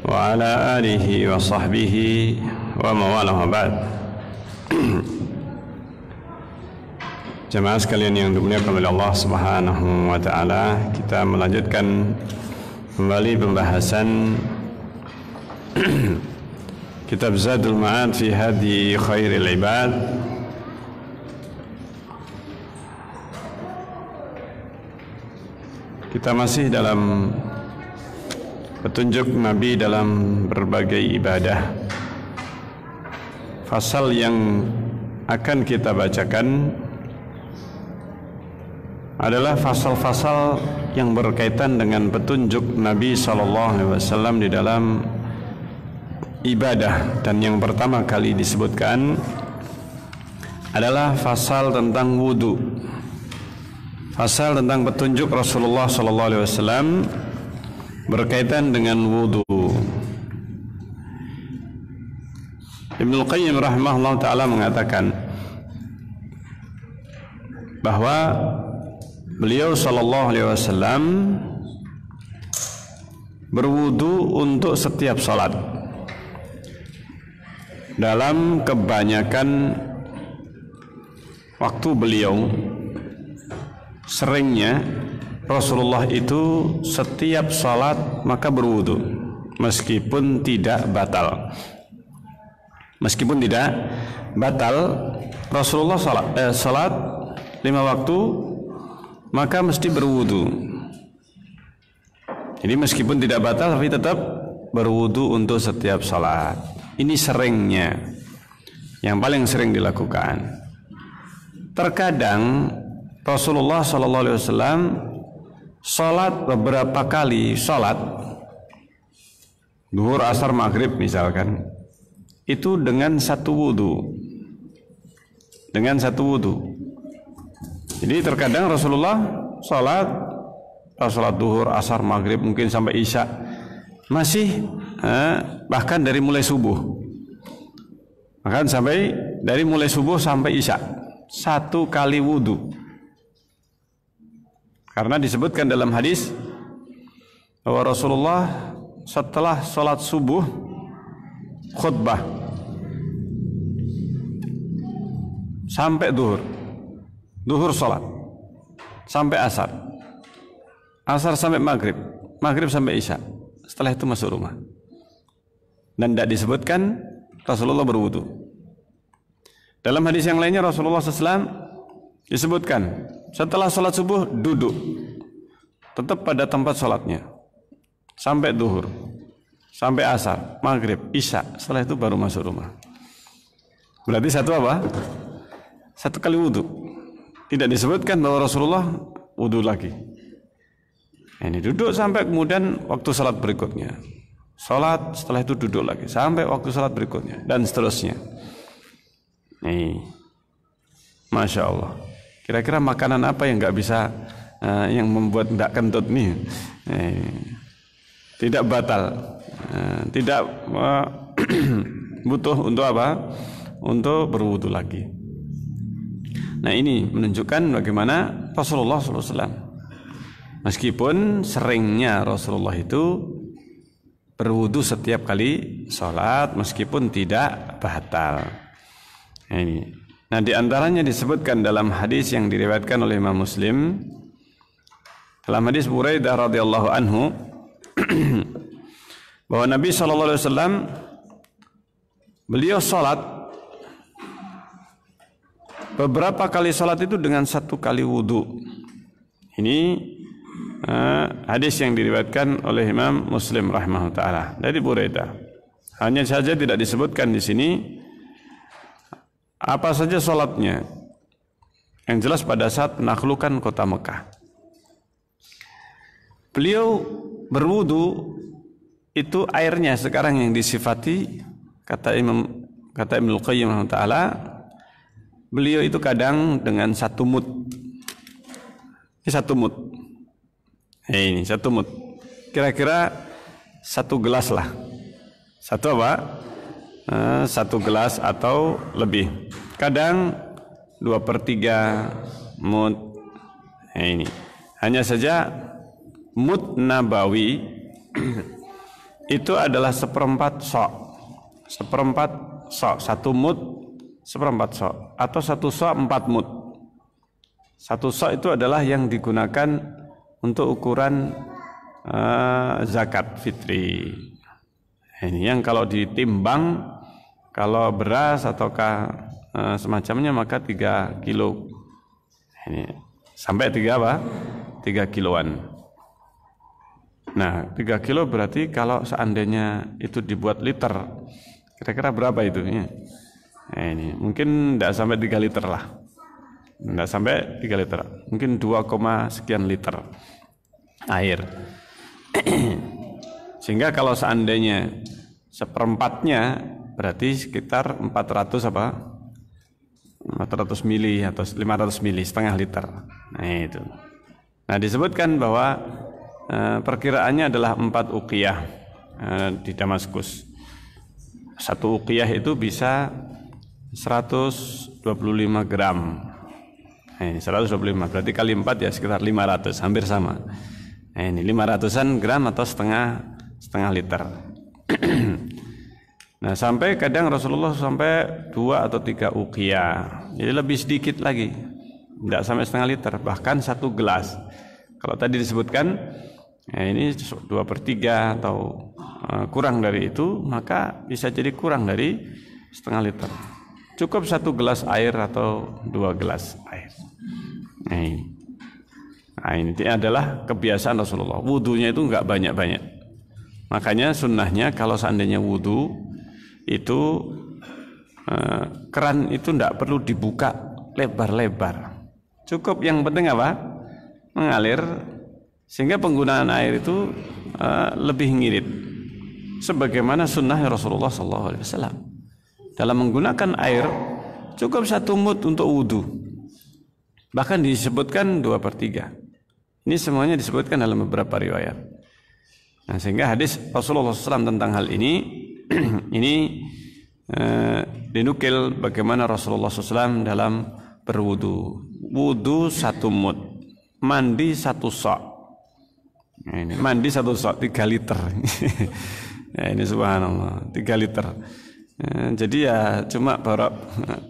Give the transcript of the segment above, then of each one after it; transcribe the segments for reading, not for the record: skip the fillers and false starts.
وعلى آله وصحبه ومن والاه بعد. Jemaah sekalian yang dimuliakan oleh Allah Subhanahu wa taala, kita melanjutkan kembali pembahasan kitab Zadul Ma'ad fi Hadi Khairil Ibad. Kita masih dalam petunjuk Nabi dalam berbagai ibadah. Fasal yang akan kita bacakan adalah fasal-fasal yang berkaitan dengan petunjuk Nabi SAW di dalam ibadah. Dan yang pertama kali disebutkan adalah fasal tentang wudu, fasal tentang petunjuk Rasulullah SAW berkaitan dengan wudu. Ibnul Qayyim rahimahullah ta'ala mengatakan bahwa beliau sallallahu alaihi wasallam berwudu untuk setiap salat. Dalam kebanyakan waktu beliau, seringnya Rasulullah itu setiap salat maka berwudu meskipun tidak batal. Meskipun tidak batal, Rasulullah salat 5 waktu maka mesti berwudu. Jadi meskipun tidak batal tapi tetap berwudu untuk setiap salat. Ini seringnya, yang paling sering dilakukan. Terkadang Rasulullah SAW salat beberapa kali salat, zuhur, asar, maghrib misalkan, itu dengan satu wudu. Dengan satu wudu. Jadi terkadang Rasulullah salat zuhur, asar, maghrib, mungkin sampai isya, masih bahkan dari mulai subuh, bahkan sampai dari mulai subuh sampai isya, satu kali wudu. Karena disebutkan dalam hadis bahwa Rasulullah setelah salat subuh khutbah sampai duhur salat sampai asar, asar sampai maghrib, maghrib sampai isya, setelah itu masuk rumah. Dan tidak disebutkan Rasulullah berwudu. Dalam hadis yang lainnya Rasulullah SAW disebutkan setelah salat subuh duduk tetap pada tempat salatnya sampai duhur, sampai asar, maghrib, isya, setelah itu baru masuk rumah. Berarti satu apa? Satu kali wudu. Tidak disebutkan bahwa Rasulullah wudu lagi. Ini duduk sampai kemudian waktu salat berikutnya, salat, setelah itu duduk lagi sampai waktu salat berikutnya, dan seterusnya. Nih, Masya Allah. Kira-kira makanan apa yang nggak bisa, yang membuat tidak kentut nih? Tidak batal, tidak butuh untuk apa? Untuk berwudu lagi. Nah, ini menunjukkan bagaimana Rasulullah SAW, meskipun seringnya Rasulullah itu berwudu setiap kali sholat meskipun tidak batal. Nah, ini. Nah, di antaranya disebutkan dalam hadis yang diriwayatkan oleh Imam Muslim, dalam hadis Buraidah radhiyallahu anhu, bahwa Nabi SAW beliau sholat beberapa kali salat itu dengan satu kali wudu. Ini hadis yang diriwayatkan oleh Imam Muslim rahimahullah taala dari Buraidah. Hanya saja tidak disebutkan di sini apa saja salatnya. Yang jelas pada saat penaklukan kota Mekah, beliau berwudu itu airnya sekarang yang disifati, kata Ibnul Qayyim rahimahullah taala, beliau itu kadang dengan satu mud. Ini satu mud. Ini satu mud. Kira-kira satu gelas lah. Satu apa? Satu gelas atau lebih. Kadang 2/3 mud. Ini. Hanya saja mud nabawi itu adalah seperempat sok. Seperempat sok, 1 mud seperempat sok, atau 1 sok 4 mud. 1 sok itu adalah yang digunakan untuk ukuran zakat fitri. Ini yang kalau ditimbang, kalau beras ataukah semacamnya maka 3 kilo. Ini sampai 3 apa? 3 kiloan. Nah, 3 kilo berarti kalau seandainya itu dibuat liter, kira-kira berapa itu? Nah, ini mungkin tidak sampai 3 liter lah. Tidak sampai 3 liter. Mungkin 2, sekian liter air. Sehingga kalau seandainya seperempatnya berarti sekitar 400 mili atau 500 mili, setengah liter. Nah itu. Nah disebutkan bahwa perkiraannya adalah 4 uqiyah di Damaskus. 1 uqiyah itu bisa 125 gram. Nah, ini 125 berarti kali 4 ya sekitar 500, hampir sama. Nah, ini 500-an gram atau setengah liter. Nah, sampai kadang Rasulullah sampai 2 atau 3 uqiyah. Jadi lebih sedikit lagi. Tidak sampai setengah liter, bahkan 1 gelas. Kalau tadi disebutkan ya ini 2/3 atau kurang dari itu, maka bisa jadi kurang dari setengah liter. Cukup 1 gelas air atau 2 gelas air. Nah, ini adalah kebiasaan Rasulullah. Wudunya itu enggak banyak-banyak. Makanya sunnahnya kalau seandainya wudu itu keran itu enggak perlu dibuka lebar-lebar. Cukup yang penting apa? Mengalir, sehingga penggunaan air itu lebih ngirit. Sebagaimana sunnahnya Rasulullah SAW. Dalam menggunakan air cukup 1 mud untuk wudu. Bahkan disebutkan 2/3. Ini semuanya disebutkan dalam beberapa riwayat. Nah, sehingga hadis Rasulullah SAW tentang hal ini ini dinukil bagaimana Rasulullah SAW dalam berwudu. Wudu 1 mud, mandi 1 sok. Nah, ini mandi 1 sok 3 liter. Ya, ini subhanallah 3 liter. Jadi ya cuma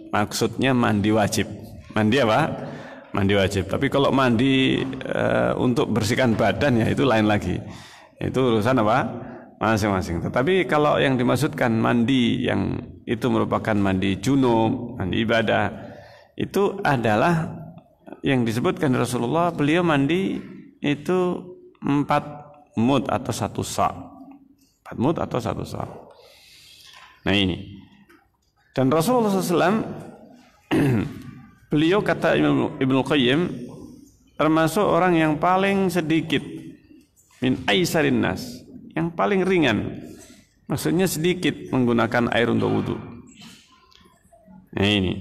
maksudnya mandi wajib. Mandi apa? Mandi wajib. Tapi kalau mandi untuk bersihkan badan ya itu lain lagi. Itu urusan apa? Masing-masing. Tetapi kalau yang dimaksudkan mandi yang itu merupakan mandi junub, mandi ibadah, itu adalah yang disebutkan Rasulullah, beliau mandi itu 4 mud atau 1 sa'. 4 mud atau 1 sa'. Nah ini. Dan Rasulullah SAW beliau kata Ibnu Qayyim termasuk orang yang paling sedikit min aisarin nas, yang paling ringan. Maksudnya sedikit menggunakan air untuk wudu. Nah ini.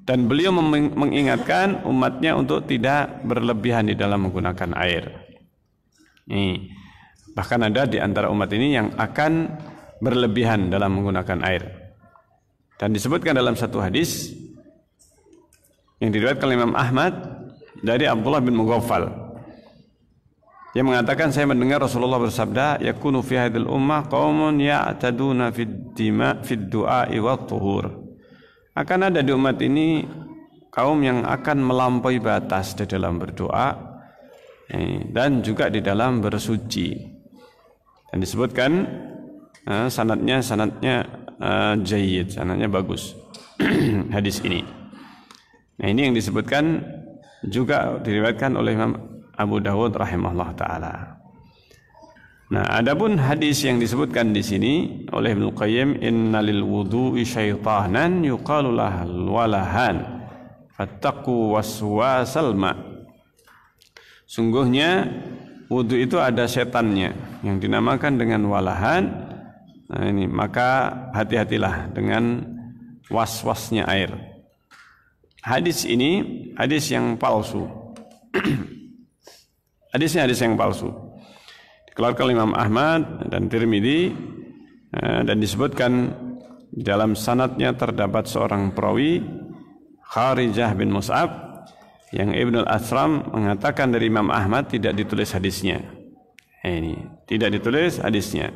Dan beliau mengingatkan umatnya untuk tidak berlebihan di dalam menggunakan air. Nih, bahkan ada di antara umat ini yang akan berlebihan dalam menggunakan air. Dan disebutkan dalam satu hadis yang diriwayatkan oleh Imam Ahmad dari Abdullah bin Mughaffal, yang mengatakan, saya mendengar Rasulullah bersabda, yakunu fi hadhil ummah qaumun ya'taduna fid du'a'i wat tuhur. Akan ada di umat ini kaum yang akan melampaui batas di dalam berdoa dan juga di dalam bersuci. Dan disebutkan sanadnya jayyid, sanadnya bagus. Hadis ini. Nah, ini yang disebutkan juga diriwayatkan oleh Imam Abu Dawud rahimahullah taala. Nah, adapun hadis yang disebutkan di sini oleh Ibnu Qayyim, innalil wudu'i syaitanan yuqalu lahal walahan fattaqu waswasal ma. Sungguhnya wudu itu ada setannya yang dinamakan dengan walahan. Nah, ini maka hati-hatilah dengan was-wasnya air. Hadis ini hadis yang palsu. Hadisnya hadis yang palsu. Dikeluarkan oleh Imam Ahmad dan Tirmidzi, dan disebutkan dalam sanadnya terdapat seorang perawi, Kharijah bin Mus'ab, yang Ibnu al-Athram mengatakan dari Imam Ahmad tidak ditulis hadisnya. Ini tidak ditulis hadisnya.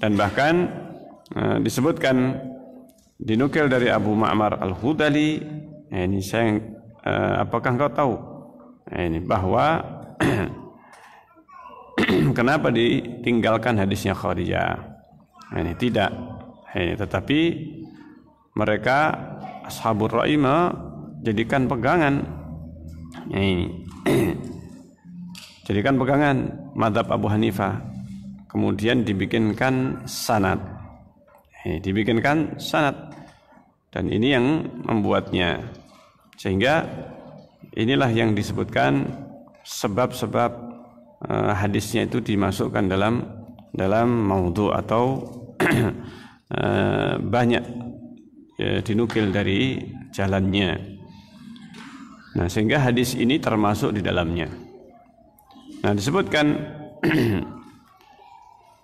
Dan bahkan disebutkan, dinukil dari Abu Ma'mar Al-Hudali, ini saya apakah engkau tahu ini bahwa kenapa ditinggalkan hadisnya Khadijah? Ini tidak, ini tetapi mereka ashabur ra'imah jadikan pegangan, ini jadikan pegangan mazhab Abu Hanifah, kemudian dibikinkan sanad, dan ini yang membuatnya, sehingga inilah yang disebutkan sebab-sebab hadisnya itu dimasukkan dalam maudhu atau banyak dinukil dari jalannya. Nah, sehingga hadis ini termasuk di dalamnya. Nah, disebutkan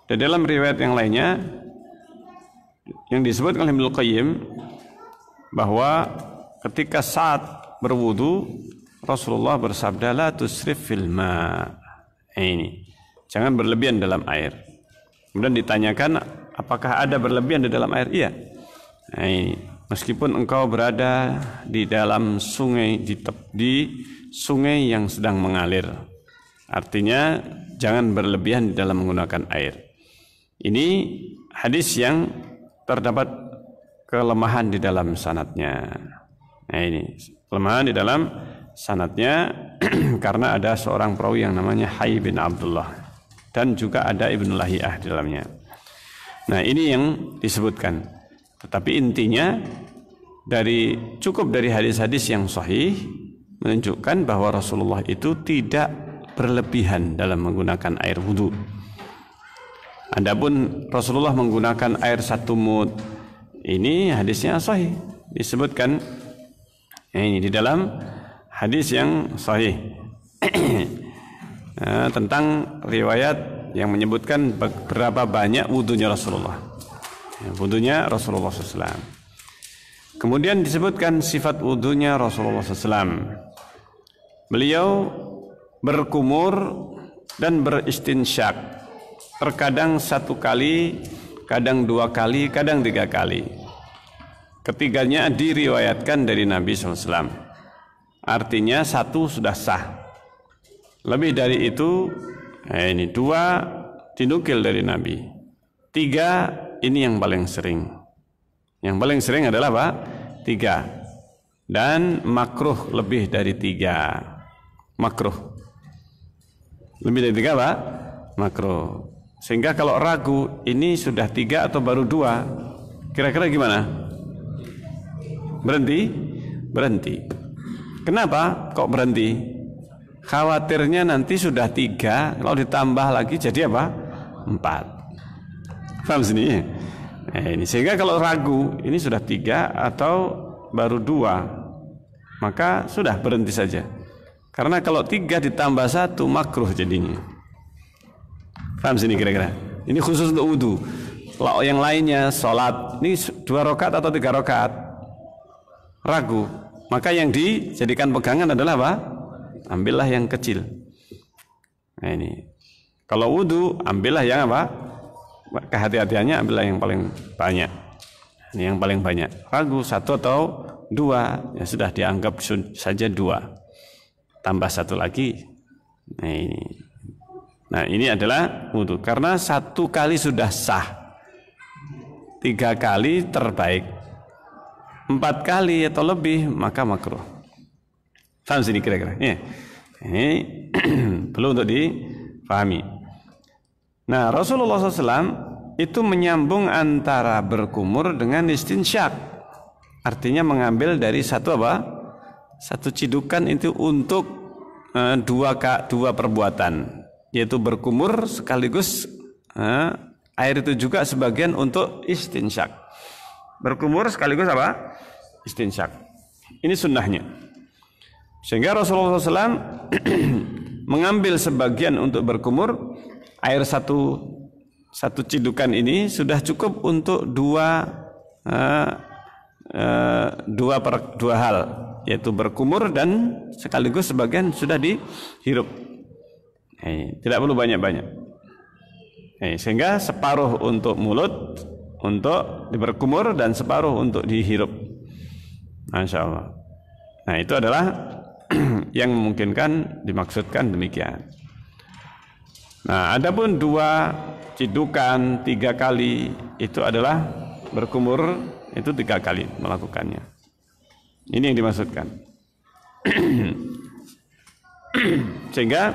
di dalam riwayat yang lainnya yang disebutkan oleh Ibnu Qayyim bahwa ketika saat berwudu Rasulullah bersabda, la tusrif fil ma. Ini jangan berlebihan dalam air. Kemudian ditanyakan, apakah ada berlebihan di dalam air? Iya. Nah, ini meskipun engkau berada di dalam sungai, di sungai yang sedang mengalir, artinya jangan berlebihan di dalam menggunakan air. Ini hadis yang terdapat kelemahan di dalam sanadnya. Nah, ini kelemahan di dalam sanadnya karena ada seorang perawi yang namanya Hayy bin Abdullah dan juga ada Ibnu Lahiyah di dalamnya. Nah, ini yang disebutkan. Tetapi intinya cukup dari hadis-hadis yang sahih menunjukkan bahwa Rasulullah itu tidak berlebihan dalam menggunakan air wudu. Adapun Rasulullah menggunakan air 1 mud, ini hadisnya sahih, disebutkan ini di dalam hadis yang sahih tentang riwayat yang menyebutkan berapa banyak wudunya Rasulullah. Wudunya Rasulullah SAW. Kemudian disebutkan sifat wudunya Rasulullah SAW. Beliau berkumur dan beristinsyak. Terkadang 1 kali, kadang 2 kali, kadang 3 kali. Ketiganya diriwayatkan dari Nabi SAW. Artinya 1 sudah sah. Lebih dari itu, ini 2 dinukil dari Nabi. 3 ini yang paling sering. Yang paling sering adalah apa? 3. Dan makruh lebih dari 3. Makruh. Lebih dari 3 apa? Makruh. Sehingga kalau ragu ini sudah 3 atau baru 2, kira-kira gimana? Berhenti? Berhenti. Kenapa kok berhenti? Khawatirnya nanti sudah 3, kalau ditambah lagi jadi apa? 4. Paham sini? Ini sehingga kalau ragu ini sudah 3 atau baru 2, maka sudah berhenti saja. Karena kalau 3 ditambah 1 makruh jadinya. Paham sini kira-kira? Ini khusus untuk wudu. Kalau yang lainnya sholat, ini 2 rakaat atau 3 rakaat, ragu, maka yang dijadikan pegangan adalah apa? Ambillah yang kecil. Nah, ini kalau wudu ambillah yang apa? Kehati-hatiannya ambillah yang paling banyak. Ini yang paling banyak. Ragu 1 atau 2, ya sudah dianggap saja 2. Tambah 1 lagi. Nah, ini adalah wudu. Karena 1 kali sudah sah. 3 kali terbaik. 4 kali atau lebih maka makruh. Paham sini kira-kira? Ini perlu untuk dipahami. Nah, Rasulullah SAW itu menyambung antara berkumur dengan istinsyak. Artinya mengambil dari 1 apa? 1 cidukan itu untuk 2 perbuatan, yaitu berkumur sekaligus air itu juga sebagian untuk istinsyak. Berkumur sekaligus apa? Istinsyak. Ini sunnahnya. Sehingga Rasulullah SAW mengambil sebagian untuk berkumur. Air 1 cidukan ini sudah cukup untuk 2 hal, yaitu berkumur dan sekaligus sebagian sudah dihirup. Tidak perlu banyak-banyak. Sehingga separuh untuk mulut untuk berkumur dan separuh untuk dihirup. Masya Allah. Nah, itu adalah yang memungkinkan dimaksudkan demikian. Nah, adapun 2 cidukan 3 kali itu adalah berkumur itu 3 kali melakukannya. Ini yang dimaksudkan. Sehingga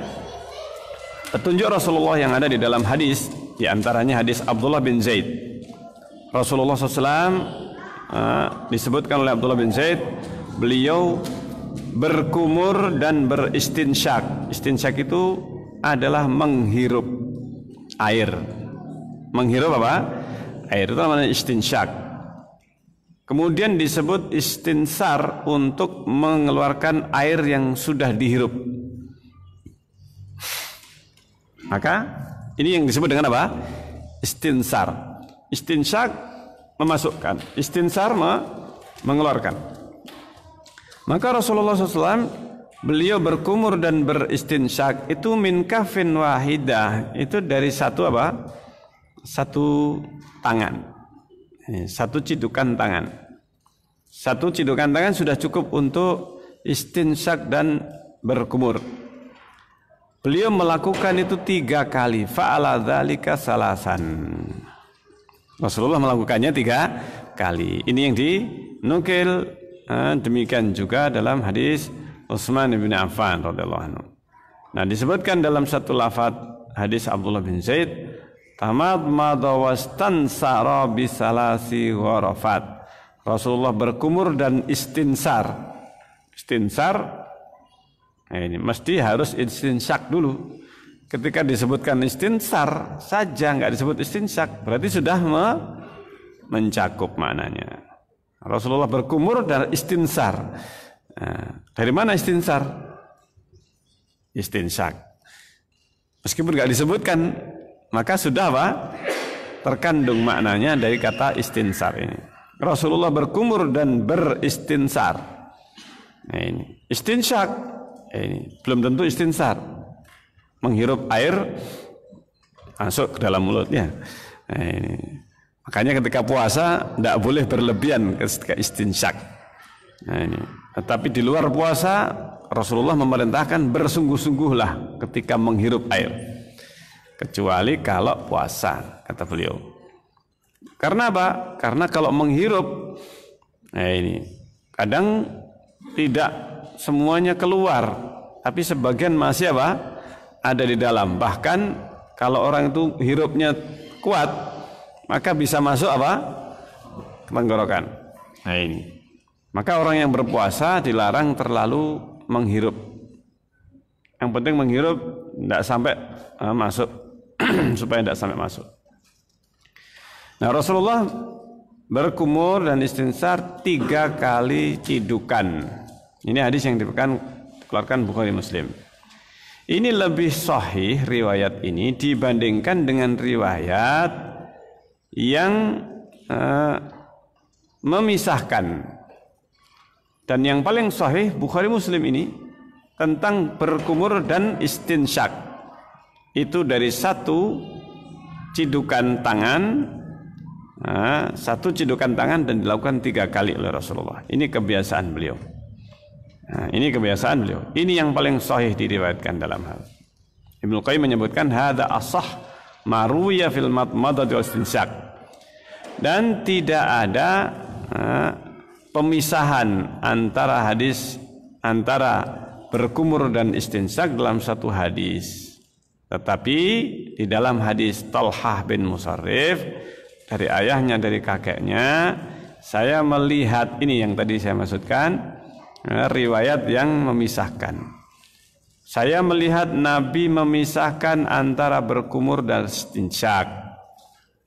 petunjuk Rasulullah yang ada di dalam hadis, di antaranya hadis Abdullah bin Zaid. Rasulullah SAW disebutkan oleh Abdullah bin Zaid, beliau berkumur dan beristinsyak. Istinsyak itu adalah menghirup air. Menghirup apa? Air itu namanya istinsyak. Kemudian disebut istinsar untuk mengeluarkan air yang sudah dihirup. Maka ini yang disebut dengan apa? Istinsar. Istinsyak memasukkan, istinsar mengeluarkan. Maka Rasulullah SAW beliau berkumur dan beristinsyak itu min kafin wahidah, itu dari satu apa? Satu tangan. Satu cidukan tangan. Satu cidukan tangan sudah cukup untuk istinsyak dan berkumur. Beliau melakukan itu 3 kali. Fa'ala dzalika salasan. Rasulullah melakukannya 3 kali. Ini yang dinukil demikian juga dalam hadis Utsman bin Affan radhiyallahu anhu. Nah, disebutkan dalam satu lafaz hadis Abdullah bin Zaid, tamadmada wastansara bisalasi gharafat. Rasulullah berkumur dan istinsar. Istinsar ini mesti harus istinsyak dulu. Ketika disebutkan istinsar saja, nggak disebut istinsyak, berarti sudah mencakup maknanya. Rasulullah berkumur dan istinsar. Nah, dari mana istinsar? Istinsyak. Meskipun nggak disebutkan, maka sudah apa? Terkandung maknanya dari kata istinsar ini. Rasulullah berkumur dan beristinsar. Nah, ini istinsyak. Ini belum tentu istinsar, menghirup air masuk ke dalam mulutnya. Nah, ini. Makanya ketika puasa tidak boleh berlebihan ketika istinsyak. Nah, ini. Tetapi di luar puasa Rasulullah memerintahkan bersungguh-sungguhlah ketika menghirup air, kecuali kalau puasa, kata beliau. Karena apa? Karena kalau menghirup, nah ini kadang tidak semuanya keluar, tapi sebagian masih apa? Ada di dalam. Bahkan kalau orang itu hirupnya kuat, maka bisa masuk apa? Ke tenggorokan. Nah ini. Maka orang yang berpuasa dilarang terlalu menghirup. Yang penting menghirup tidak sampai masuk, supaya tidak sampai masuk. Nah, Rasulullah berkumur dan istinsar 3 kali cidukan. Ini hadis yang dikeluarkan Bukhari Muslim. Ini lebih sahih riwayat ini dibandingkan dengan riwayat yang memisahkan. Dan yang paling sahih Bukhari Muslim ini tentang berkumur dan istinsyak. Itu dari 1 cidukan tangan, 1 cidukan tangan dan dilakukan 3 kali oleh Rasulullah. Ini kebiasaan beliau. Nah, ini kebiasaan beliau. Ini yang paling sahih diriwayatkan dalam hal. Ibnu Qayyim menyebutkan hadza ashah maruya fil madmadati wal istinsyak. Dan tidak ada pemisahan antara hadis antara berkumur dan istinsyak dalam satu hadis. Tetapi di dalam hadis Talhah bin Musarrif dari ayahnya, dari kakeknya, saya melihat ini yang tadi saya maksudkan, riwayat yang memisahkan. Saya melihat Nabi memisahkan antara berkumur dan istinsyak.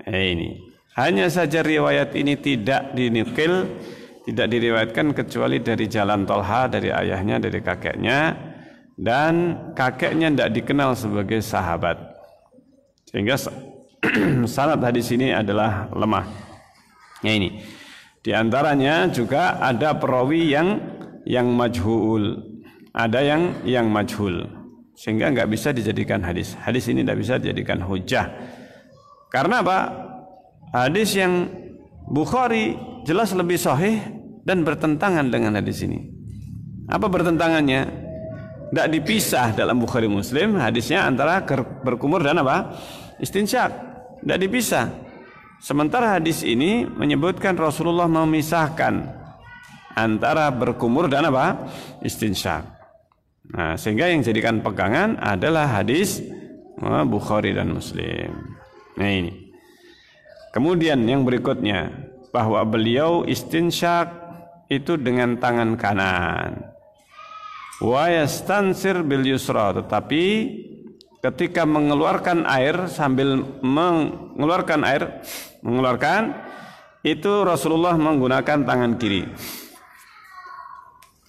Ini hanya saja riwayat ini tidak dinukil, tidak diriwayatkan kecuali dari jalan Talha, dari ayahnya, dari kakeknya, dan kakeknya tidak dikenal sebagai sahabat, sehingga sanad hadis ini adalah lemah. Ya, ini di antaranya juga ada perawi yang majhul, ada yang majhul, sehingga nggak bisa dijadikan hadis. Hadis ini tidak bisa dijadikan hujjah Karena apa? Hadis yang Bukhari jelas lebih sahih dan bertentangan dengan hadis ini. Apa bertentangannya? Tidak dipisah dalam Bukhari Muslim hadisnya antara berkumur dan apa? Istinsyak. Tidak dipisah. Sementara hadis ini menyebutkan Rasulullah memisahkan antara berkumur dan apa? Istinsyak. Nah, sehingga yang jadikan pegangan adalah hadis Bukhari dan Muslim. Nah ini. Kemudian yang berikutnya, bahwa beliau istinsyak itu dengan tangan kanan. Wa yastansir bil yusra, tetapi ketika mengeluarkan air sambil mengeluarkan itu Rasulullah menggunakan tangan kiri.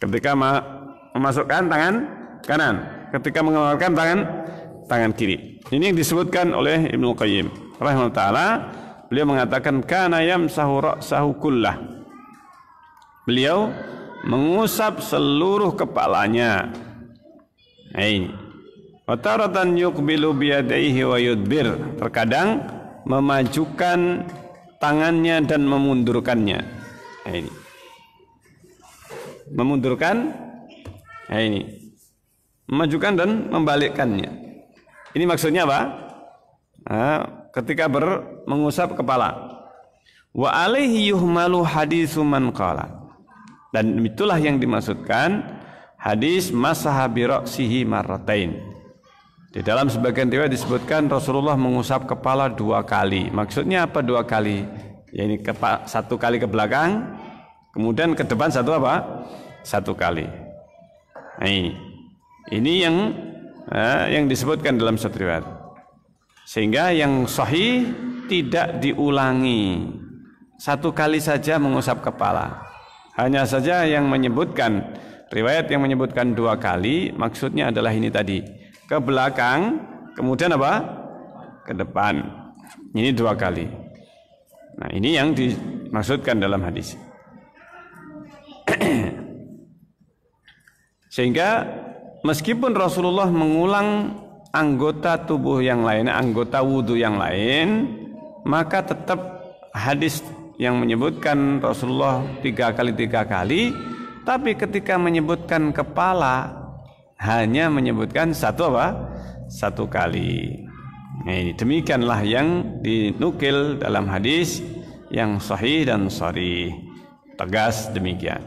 Ketika memasukkan tangan kanan, ketika mengeluarkan tangan kiri. Ini yang disebutkan oleh Ibnu Qayyim rahimahullah taala. Beliau mengatakan kana yamsahu ra'sahu kullah. Beliau mengusap seluruh kepalanya. Nah ini. Wa taratan yuqbilu biyadaihi wa yudbir. Terkadang memajukan tangannya dan memundurkannya. Nah ini. Memundurkan. Nah ini. Memajukan dan membalikkannya. Ini maksudnya apa? Ketika mengusap kepala. Wa alaihi yuhmalu haditsu man qala. Dan itulah yang dimaksudkan hadis masaha bi ra'sihi marratain. Di dalam sebagian riwayat disebutkan Rasulullah mengusap kepala 2 kali. Maksudnya apa 2 kali? Ya ini 1 kali ke belakang, kemudian ke depan 1 apa? 1 kali. Nah ini yang disebutkan dalam satu riwayat. Sehingga yang sahih tidak diulangi. 1 kali saja mengusap kepala. Hanya saja yang menyebutkan, riwayat yang menyebutkan 2 kali, maksudnya adalah ini tadi. Ke belakang, kemudian apa? Ke depan. Ini 2 kali. Nah ini yang dimaksudkan dalam hadis. Sehingga meskipun Rasulullah mengulang anggota tubuh yang lain, anggota wudhu yang lain, maka tetap hadis yang menyebutkan Rasulullah 3 kali, tapi ketika menyebutkan kepala hanya menyebutkan 1 kali. Nah, ini demikianlah yang dinukil dalam hadis yang sahih dan sharih, tegas demikian.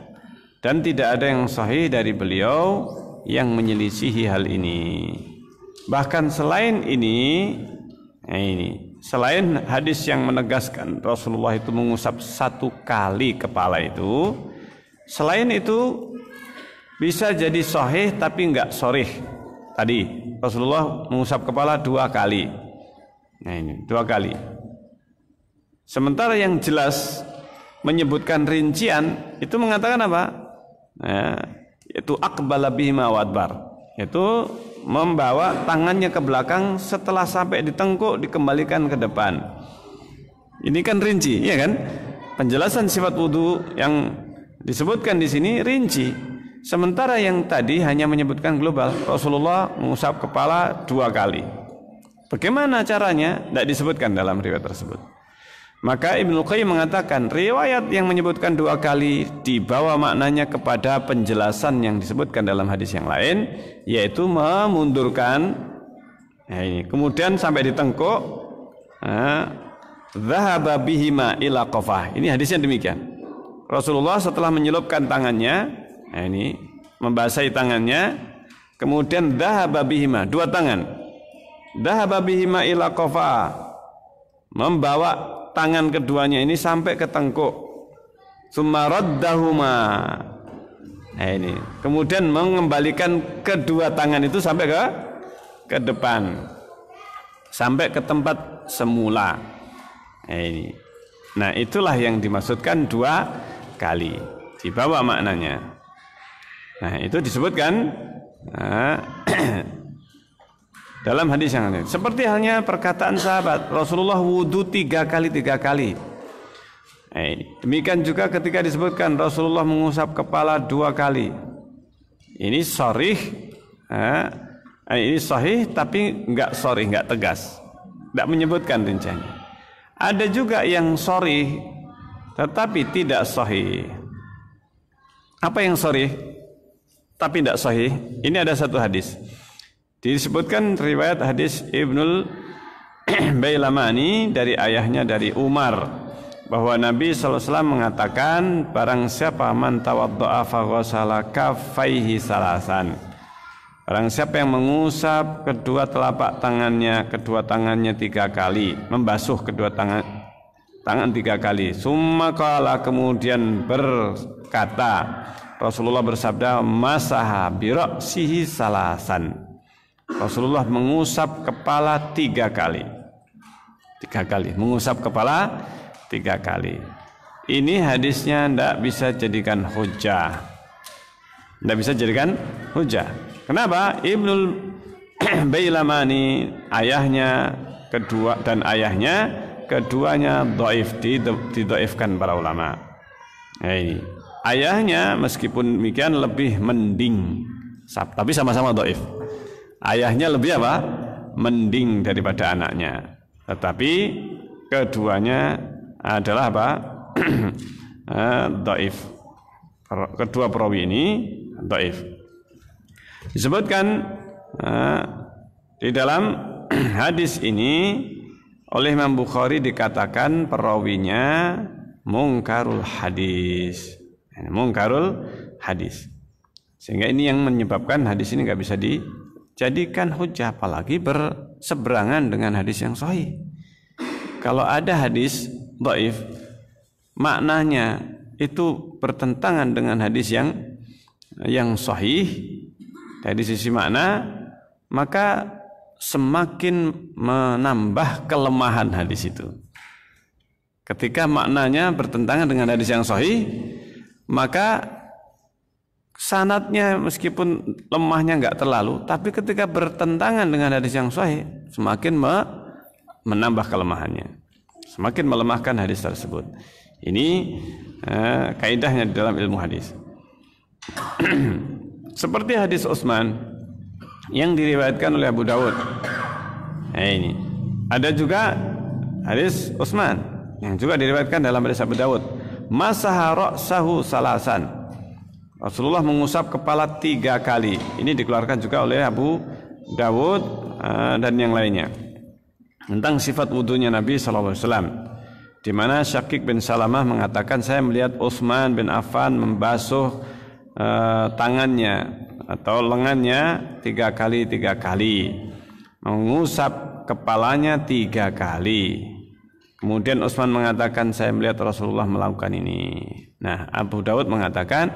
Dan tidak ada yang sahih dari beliau yang menyelisihi hal ini. Bahkan selain ini, selain hadis yang menegaskan Rasulullah itu mengusap 1 kali kepala itu, selain itu bisa jadi sahih tapi enggak sharih. Tadi Rasulullah mengusap kepala 2 kali. Nah ini 2 kali. Sementara yang jelas menyebutkan rincian itu mengatakan apa? Yaitu aqbala bihima wa adbar. Yaitu membawa tangannya ke belakang, setelah sampai di tengkuk dikembalikan ke depan. Ini kan rinci, ya kan? Penjelasan sifat wudu yang disebutkan di sini rinci. Sementara yang tadi hanya menyebutkan global. Rasulullah mengusap kepala 2 kali. Bagaimana caranya? Tidak disebutkan dalam riwayat tersebut. Maka Ibnu Qayyim mengatakan riwayat yang menyebutkan 2 kali dibawa maknanya kepada penjelasan yang disebutkan dalam hadis yang lain, yaitu memundurkan, kemudian sampai di tengkuk, dhahaba bihima ila qafah. Ini hadisnya demikian. Rasulullah setelah menyelupkan tangannya, membasahi tangannya, kemudian dhahaba bihima, 2 tangan, dhahaba bihima ila qafah, membawa tangan keduanya ini sampai ke tengkuk. Tsumma raddahuma. Ini. Kemudian mengembalikan kedua tangan itu sampai ke depan. Sampai ke tempat semula. Ini. Nah, itulah yang dimaksudkan 2 kali. Dibawa maknanya. Nah, itu disebutkan dalam hadis yang lain. Seperti halnya perkataan sahabat, Rasulullah wudu 3 kali. Demikian juga ketika disebutkan Rasulullah mengusap kepala 2 kali. Ini sharih, ini sahih tapi enggak sharih, enggak tegas, enggak menyebutkan rinciannya. Ada juga yang sharih tetapi tidak sahih. Apa yang sharih tapi tidak sahih? Ini ada satu hadis. Disebutkan riwayat hadis Ibnul Bailamani dari ayahnya dari Umar bahwa Nabi SAW mengatakan barang siapa man tawadda'a faghasala kaffaihi salasan. Barang siapa yang mengusap kedua telapak tangannya, kedua tangannya 3 kali, membasuh kedua tangan 3 kali. Summa qala, kemudian berkata, Rasulullah bersabda, masaha bira'sihi salasan. Rasulullah mengusap kepala 3 kali. 3 kali, mengusap kepala 3 kali. Ini hadisnya tidak bisa jadikan hujah. Tidak bisa jadikan hujah. Kenapa? Ibnul Bailamani ayahnya kedua dan ayahnya keduanya dhaif, didhaifkan para ulama. Nah, ini ayahnya meskipun demikian lebih mending, tapi sama-sama dhaif. Ayahnya lebih apa? Mending daripada anaknya. Tetapi keduanya adalah apa? Dhaif. Kedua perawi ini dhaif. Disebutkan di dalam hadis ini oleh Imam Bukhari dikatakan perawinya mungkarul hadis. Mungkarul hadis. Sehingga ini yang menyebabkan hadis ini nggak bisa dijadikan hujah, apalagi berseberangan dengan hadis yang sahih. Kalau ada hadis dhaif, maknanya itu bertentangan dengan hadis yang sahih dari sisi makna, maka semakin menambah kelemahan hadis itu. Ketika maknanya bertentangan dengan hadis yang sahih, maka sanadnya meskipun lemahnya enggak terlalu, tapi ketika bertentangan dengan hadis yang sahih, semakin menambah kelemahannya, semakin melemahkan hadis tersebut. Ini kaidahnya di dalam ilmu hadis. Seperti hadis Utsman yang diriwayatkan oleh Abu Dawud. Ini ada juga hadis Utsman yang juga diriwayatkan dalam hadis Abu Dawud. Masaha ra'sahu salasan. Rasulullah mengusap kepala 3 kali. Ini dikeluarkan juga oleh Abu Dawud dan yang lainnya. Tentang sifat wudunya Nabi SAW, di mana Syakik bin Salamah mengatakan, saya melihat Utsman bin Affan membasuh tangannya atau lengannya 3 kali, mengusap kepalanya 3 kali. Kemudian Utsman mengatakan, saya melihat Rasulullah melakukan ini. Nah, Abu Dawud mengatakan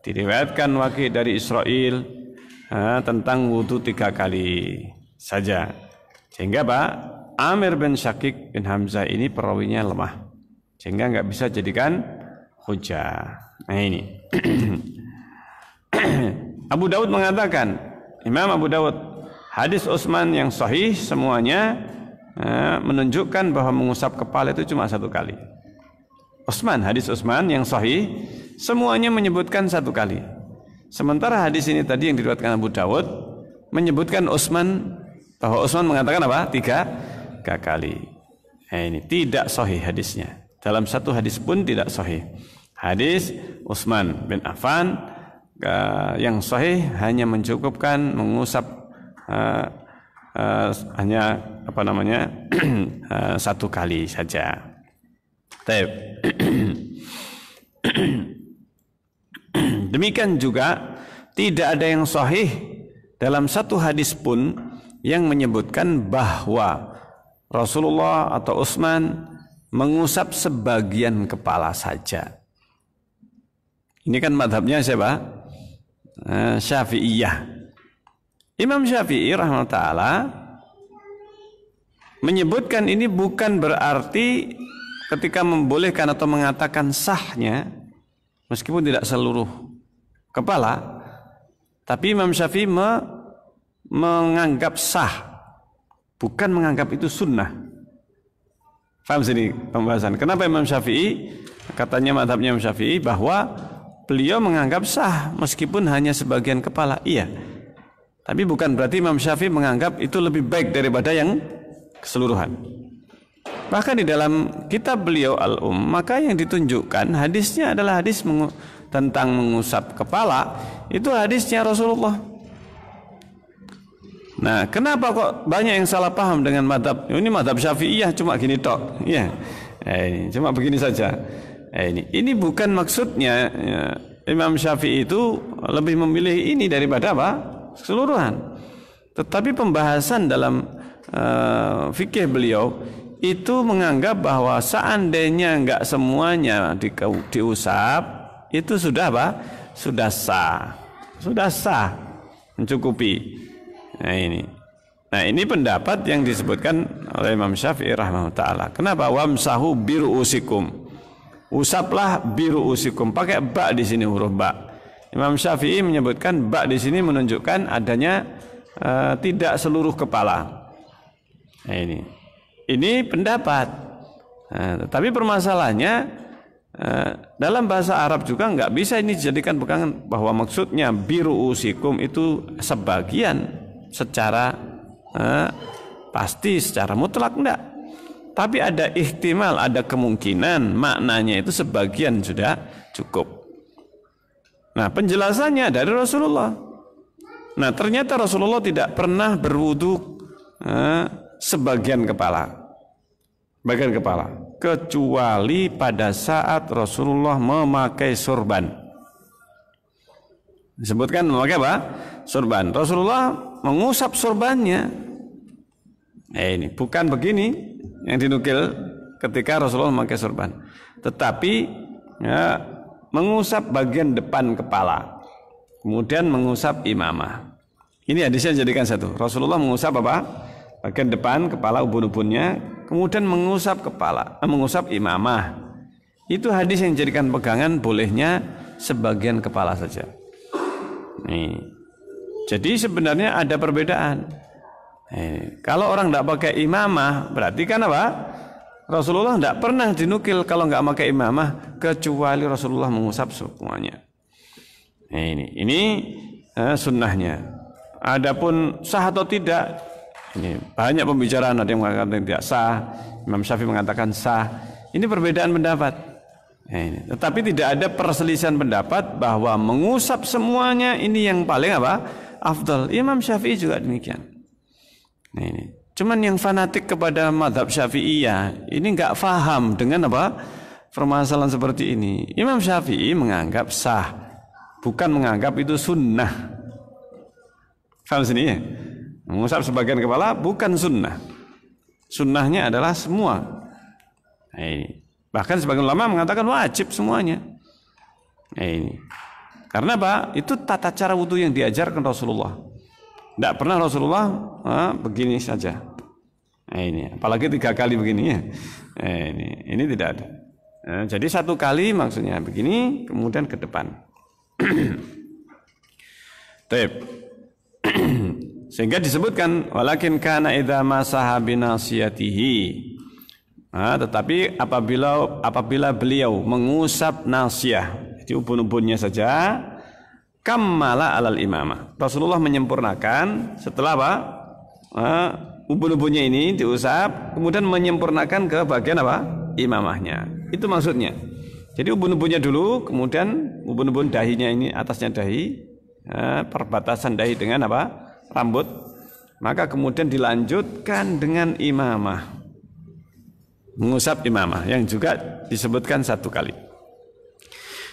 diriwayatkan Waqi' dari Israel tentang wudu 3 kali saja. Sehingga Pak Amir bin Syakik bin Hamzah ini perawinya lemah, sehingga nggak bisa jadikan hujah. Nah ini Abu Dawud mengatakan, Imam Abu Dawud, hadis Utsman yang sahih semuanya menunjukkan bahwa mengusap kepala itu cuma 1 kali. Hadis Utsman yang sahih semuanya menyebutkan 1 kali. Sementara hadis ini tadi yang diriwayatkan Abu Dawud menyebutkan bahwa Utsman mengatakan apa? 3 kali. Nah, ini tidak sahih hadisnya. Dalam satu hadis pun tidak sahih. Hadis Utsman bin Affan yang sahih hanya mencukupkan mengusap hanya 1 kali saja. Demikian juga tidak ada yang sahih dalam satu hadis pun yang menyebutkan bahwa Rasulullah atau Utsman mengusap sebagian kepala saja. Ini kan madhabnya siapa? Syafi'iyah. Imam Syafi'i rahimahullah ta'ala menyebutkan ini bukan berarti ketika membolehkan atau mengatakan sahnya, meskipun tidak seluruh kepala, tapi Imam Syafi'i menganggap sah, bukan menganggap itu sunnah. Paham sini pembahasan? Kenapa Imam Syafi'i, katanya madhabnya Imam Syafi'i, bahwa beliau menganggap sah meskipun hanya sebagian kepala. Iya, tapi bukan berarti Imam Syafi'i menganggap itu lebih baik daripada yang keseluruhan. Bahkan di dalam kitab beliau maka yang ditunjukkan hadisnya adalah hadis tentang mengusap kepala, itu hadisnya Rasulullah. Nah, kenapa kok banyak yang salah paham dengan madhab ini, madhab Syafi'iyah cuma gini tok, ya, ini cuma begini saja. Ini bukan maksudnya ya, Imam Syafi'i itu lebih memilih ini daripada apa? Keseluruhan. Tetapi pembahasan dalam fikih beliau itu menganggap bahwa seandainya enggak semuanya diusap, itu sudah apa? Sudah sah, mencukupi. Nah ini pendapat yang disebutkan oleh Imam Syafi'i rahimahullah ta'ala. Kenapa? Wamsahu biru'usikum, usaplah biru'usikum, pakai ba di sini, huruf ba. Imam Syafi'i menyebutkan ba di sini menunjukkan adanya tidak seluruh kepala. Nah, ini pendapat. Tapi permasalahannya dalam bahasa Arab juga nggak bisa ini dijadikan pegangan bahwa maksudnya biru'usikum itu sebagian secara pasti, secara mutlak enggak. Tapi ada ihtimal, ada kemungkinan maknanya itu sebagian sudah cukup. Nah, penjelasannya dari Rasulullah. Nah, ternyata Rasulullah tidak pernah berwudu sebagian kepala, bagian kepala, kecuali pada saat Rasulullah memakai sorban. Disebutkan memakai apa? Sorban. Rasulullah mengusap sorbannya. Ini bukan begini yang dinukil ketika Rasulullah memakai sorban, tetapi ya, mengusap bagian depan kepala, kemudian mengusap imamah. Ini hadisnya jadikan satu. Rasulullah mengusap apa? Bagian depan kepala, ubun-ubunnya, kemudian mengusap kepala, mengusap imamah. Itu hadis yang jadikan pegangan bolehnya sebagian kepala saja. Nih. Jadi sebenarnya ada perbedaan. Kalau orang tidak pakai imamah, berarti kan apa? Rasulullah tidak pernah dinukil kalau nggak pakai imamah, kecuali Rasulullah mengusap semuanya. Ini sunnahnya. Adapun sah atau tidak, ini banyak pembicaraan, ada yang mengatakan tidak sah, Imam Syafi'i mengatakan sah. Ini perbedaan pendapat. Tetapi tidak ada perselisihan pendapat bahwa mengusap semuanya ini yang paling apa? Afdal. Imam Syafi'i juga demikian. Cuman yang fanatik kepada madhab Syafi'iyah ini nggak faham dengan apa? Permasalahan seperti ini. Imam Syafi'i menganggap sah, bukan menganggap itu sunnah. Faham sini ya? Mengusap sebagian kepala bukan sunnah. Sunnahnya adalah semua. Bahkan sebagian ulama mengatakan wajib semuanya. Karena apa? Itu tata cara wudu yang diajarkan Rasulullah. Tidak pernah Rasulullah begini saja. Ini apalagi 3 kali begini ya. Ini tidak ada. Jadi 1 kali maksudnya begini, kemudian ke depan. Sehingga disebutkan walakin kana idza masaha binasiyatihi. Tetapi apabila beliau mengusap nasiyah, jadi ubun-ubunnya saja, kammala alal imamah. Rasulullah menyempurnakan setelah apa? Ubun-ubunnya ini diusap, kemudian menyempurnakan ke bagian apa? Imamahnya. Itu maksudnya. Jadi ubun-ubunnya dulu, kemudian ubun-ubun dahinya ini, atasnya dahi, perbatasan dahi dengan apa? Rambut. Maka kemudian dilanjutkan dengan imamah, mengusap imamah, yang juga disebutkan 1 kali.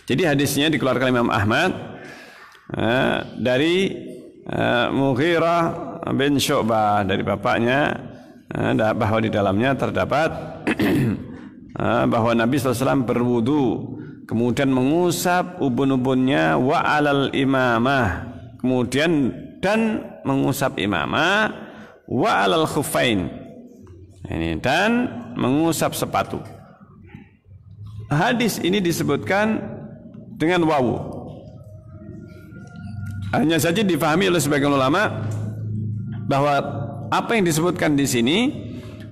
Jadi hadisnya dikeluarkan Imam Ahmad dari Mughirah bin Syu'bah, dari bapaknya, bahwa di dalamnya terdapat bahwa Nabi SAW berwudu, kemudian mengusap ubun-ubunnya wa alal imamah, kemudian dan mengusap imamah wa alal khuffain, dan mengusap sepatu. Hadis ini disebutkan dengan wawu. Hanya saja difahami oleh sebagian ulama bahwa apa yang disebutkan di sini,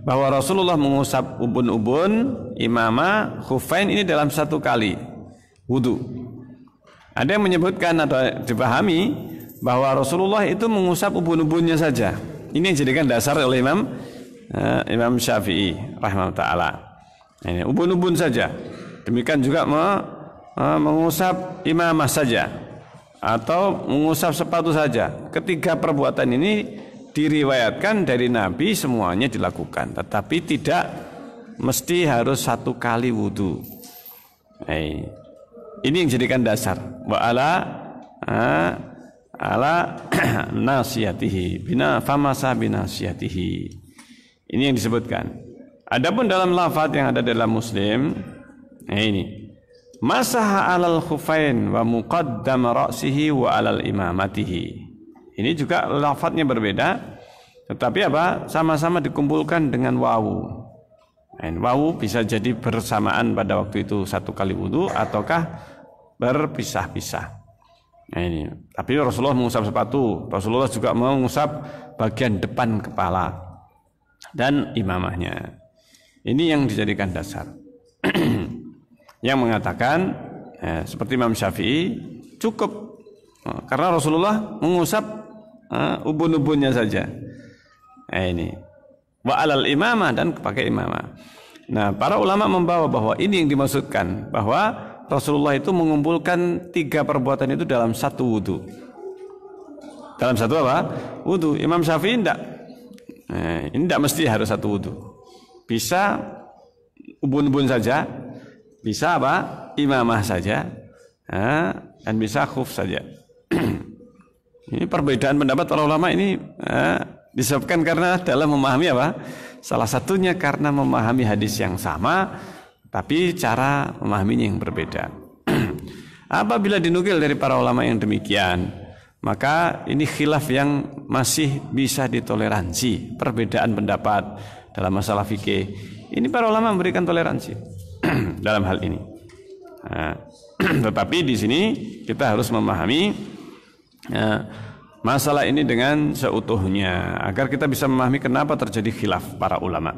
bahwa Rasulullah mengusap ubun-ubun, imamah, khuffain ini dalam 1 kali wudu. Ada yang menyebutkan atau dipahami bahwa Rasulullah itu mengusap ubun-ubunnya saja. Ini yang dijadikan dasar oleh Imam Imam Syafi'i rahimahullah taala. Ini ubun-ubun saja. Demikian juga mengusap imamah saja atau mengusap sepatu saja. Ketiga perbuatan ini diriwayatkan dari Nabi, semuanya dilakukan, tetapi tidak mesti harus 1 kali wudu. Ini yang jadikan dasar. Wa ala nasiyatihi bina famasa binasiyatihi. Ini yang disebutkan. Adapun dalam lafaz yang ada dalam Muslim, ini masaha alal khufain wa muqaddam ra'sihi wa alal imamatihi. Ini juga lafaznya berbeda, tetapi apa? Sama-sama dikumpulkan dengan wawu. Wawu bisa jadi bersamaan pada waktu itu 1 kali wudu ataukah berpisah-pisah. Ini. Tapi Rasulullah mengusap sepatu, Rasulullah juga mengusap bagian depan kepala dan imamahnya. Ini yang dijadikan dasar. Yang mengatakan seperti Imam Syafi'i cukup karena Rasulullah mengusap ubun-ubunnya saja. Ini wa alal imamah dan pakai imamah. Nah, para ulama membawa bahwa ini yang dimaksudkan, bahwa Rasulullah itu mengumpulkan 3 perbuatan itu dalam 1 wudu. Dalam 1 apa? Wudu. Imam Syafi'i tidak. Ini tidak mesti harus 1 wudu. Bisa ubun-ubun saja, bisa apa? Imamah saja, dan bisa khuf saja. Ini perbedaan pendapat para ulama ini disebabkan karena dalam memahami apa? Salah satunya karena memahami hadis yang sama, tapi cara memahaminya yang berbeda. Apabila dinukil dari para ulama yang demikian, maka ini khilaf yang masih bisa ditoleransi. Perbedaan pendapat dalam masalah fikih, ini para ulama memberikan toleransi dalam hal ini. Tetapi di sini kita harus memahami masalah ini dengan seutuhnya agar kita bisa memahami kenapa terjadi khilaf para ulama.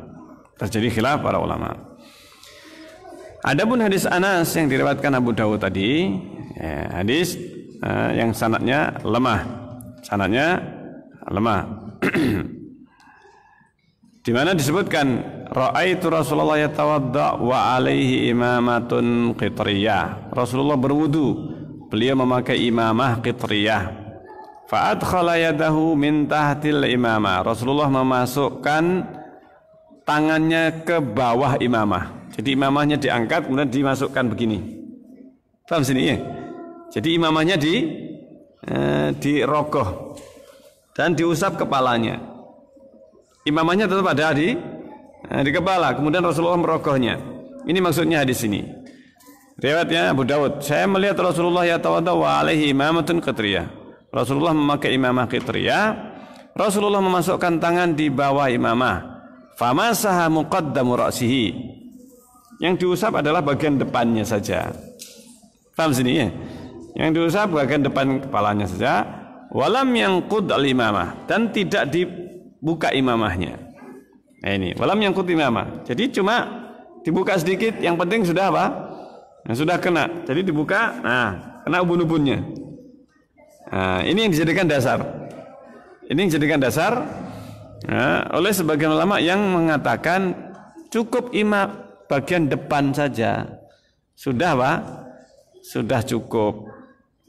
Adapun hadis Anas yang diriwayatkan Abu Dawud tadi, hadis yang sanadnya lemah. Di mana disebutkan ra'aitu Rasulullah yatawadda wa alaihi imamatun qitriyah. Rasulullah berwudu, beliau memakai imamah qitriyah. Fa adkhala yadahu min tahtil imamah. Rasulullah memasukkan tangannya ke bawah imamah. Jadi imamahnya diangkat kemudian dimasukkan begini. Paham sini ya? Jadi imamahnya dirogoh dan diusap kepalanya. Imamahnya tetap ada di kepala, kemudian Rasulullah merogohnya. Ini maksudnya hadis ini. Riwayatnya Abu Dawud, saya melihat Rasulullah yatawadda wa alaihi imamatun qitriyah. Rasulullah memakai imamah qitriyah. Rasulullah memasukkan tangan di bawah imamah. Famasaha muqaddamu ra'sihi. Yang diusap adalah bagian depannya saja. Paham sini ya? Yang diusap bagian depan kepalanya saja. Walam yanqud al-imamah, dan tidak dibuka imamahnya. Nah ini, walam yanqud imamah. Jadi cuma dibuka sedikit, yang penting sudah apa? Sudah kena. Jadi dibuka, nah, kena ubun-ubunnya. Nah, ini yang dijadikan dasar. Oleh sebagian ulama yang mengatakan cukup imam bagian depan saja. Sudah Pak? Sudah cukup.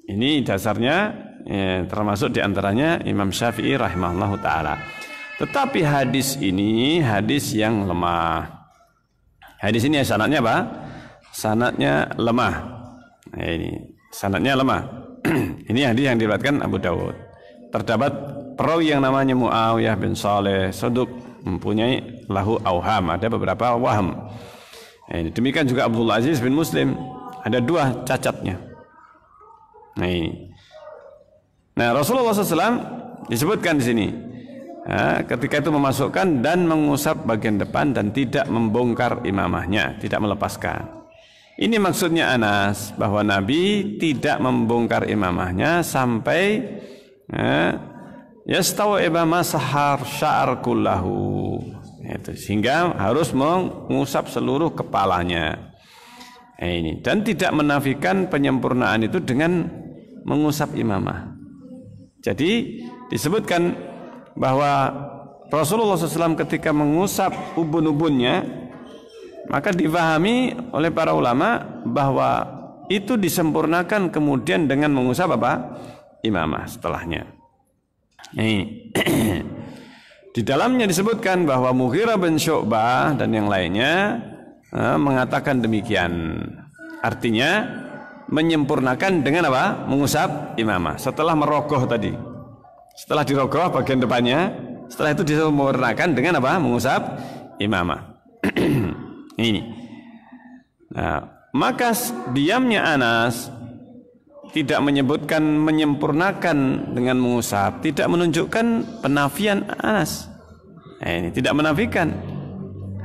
Ini dasarnya termasuk diantaranya Imam Syafi'i rahimahullahu ta'ala. Tetapi hadis ini hadis yang lemah. Hadis ini sanadnya apa? Sanadnya lemah. Nah, ini sanadnya lemah. Ini hadis yang diriwayatkan Abu Dawud. Terdapat perawi yang namanya Muawiyah bin Saleh Saduq, mempunyai lahu auham, ada beberapa waham. Ini demikian juga Abdullah Aziz bin Muslim, ada 2 cacatnya. Nah ini. Nah Rasulullah SAW disebutkan di sini, ketika itu memasukkan dan mengusap bagian depan dan tidak membongkar imamahnya, tidak melepaskan. Ini maksudnya Anas, bahwa Nabi tidak membongkar imamahnya sampai yastawiba masahar sya'ar kullahu, itu sehingga harus mengusap seluruh kepalanya. Ini dan tidak menafikan penyempurnaan itu dengan mengusap imamah. Jadi disebutkan bahwa Rasulullah SAW ketika mengusap ubun-ubunnya, maka difahami oleh para ulama bahwa itu disempurnakan kemudian dengan mengusap apa? Imamah setelahnya. Ini di dalamnya disebutkan bahwa Mughirah bin Syu'bah dan yang lainnya mengatakan demikian. Artinya menyempurnakan dengan apa? Mengusap imamah setelah merogoh tadi. Setelah dirogoh bagian depannya, setelah itu disempurnakan dengan apa? Mengusap imamah. Ini. Nah, maka diamnya Anas tidak menyebutkan menyempurnakan dengan mengusap, tidak menunjukkan penafian Anas. Nah, ini tidak menafikan.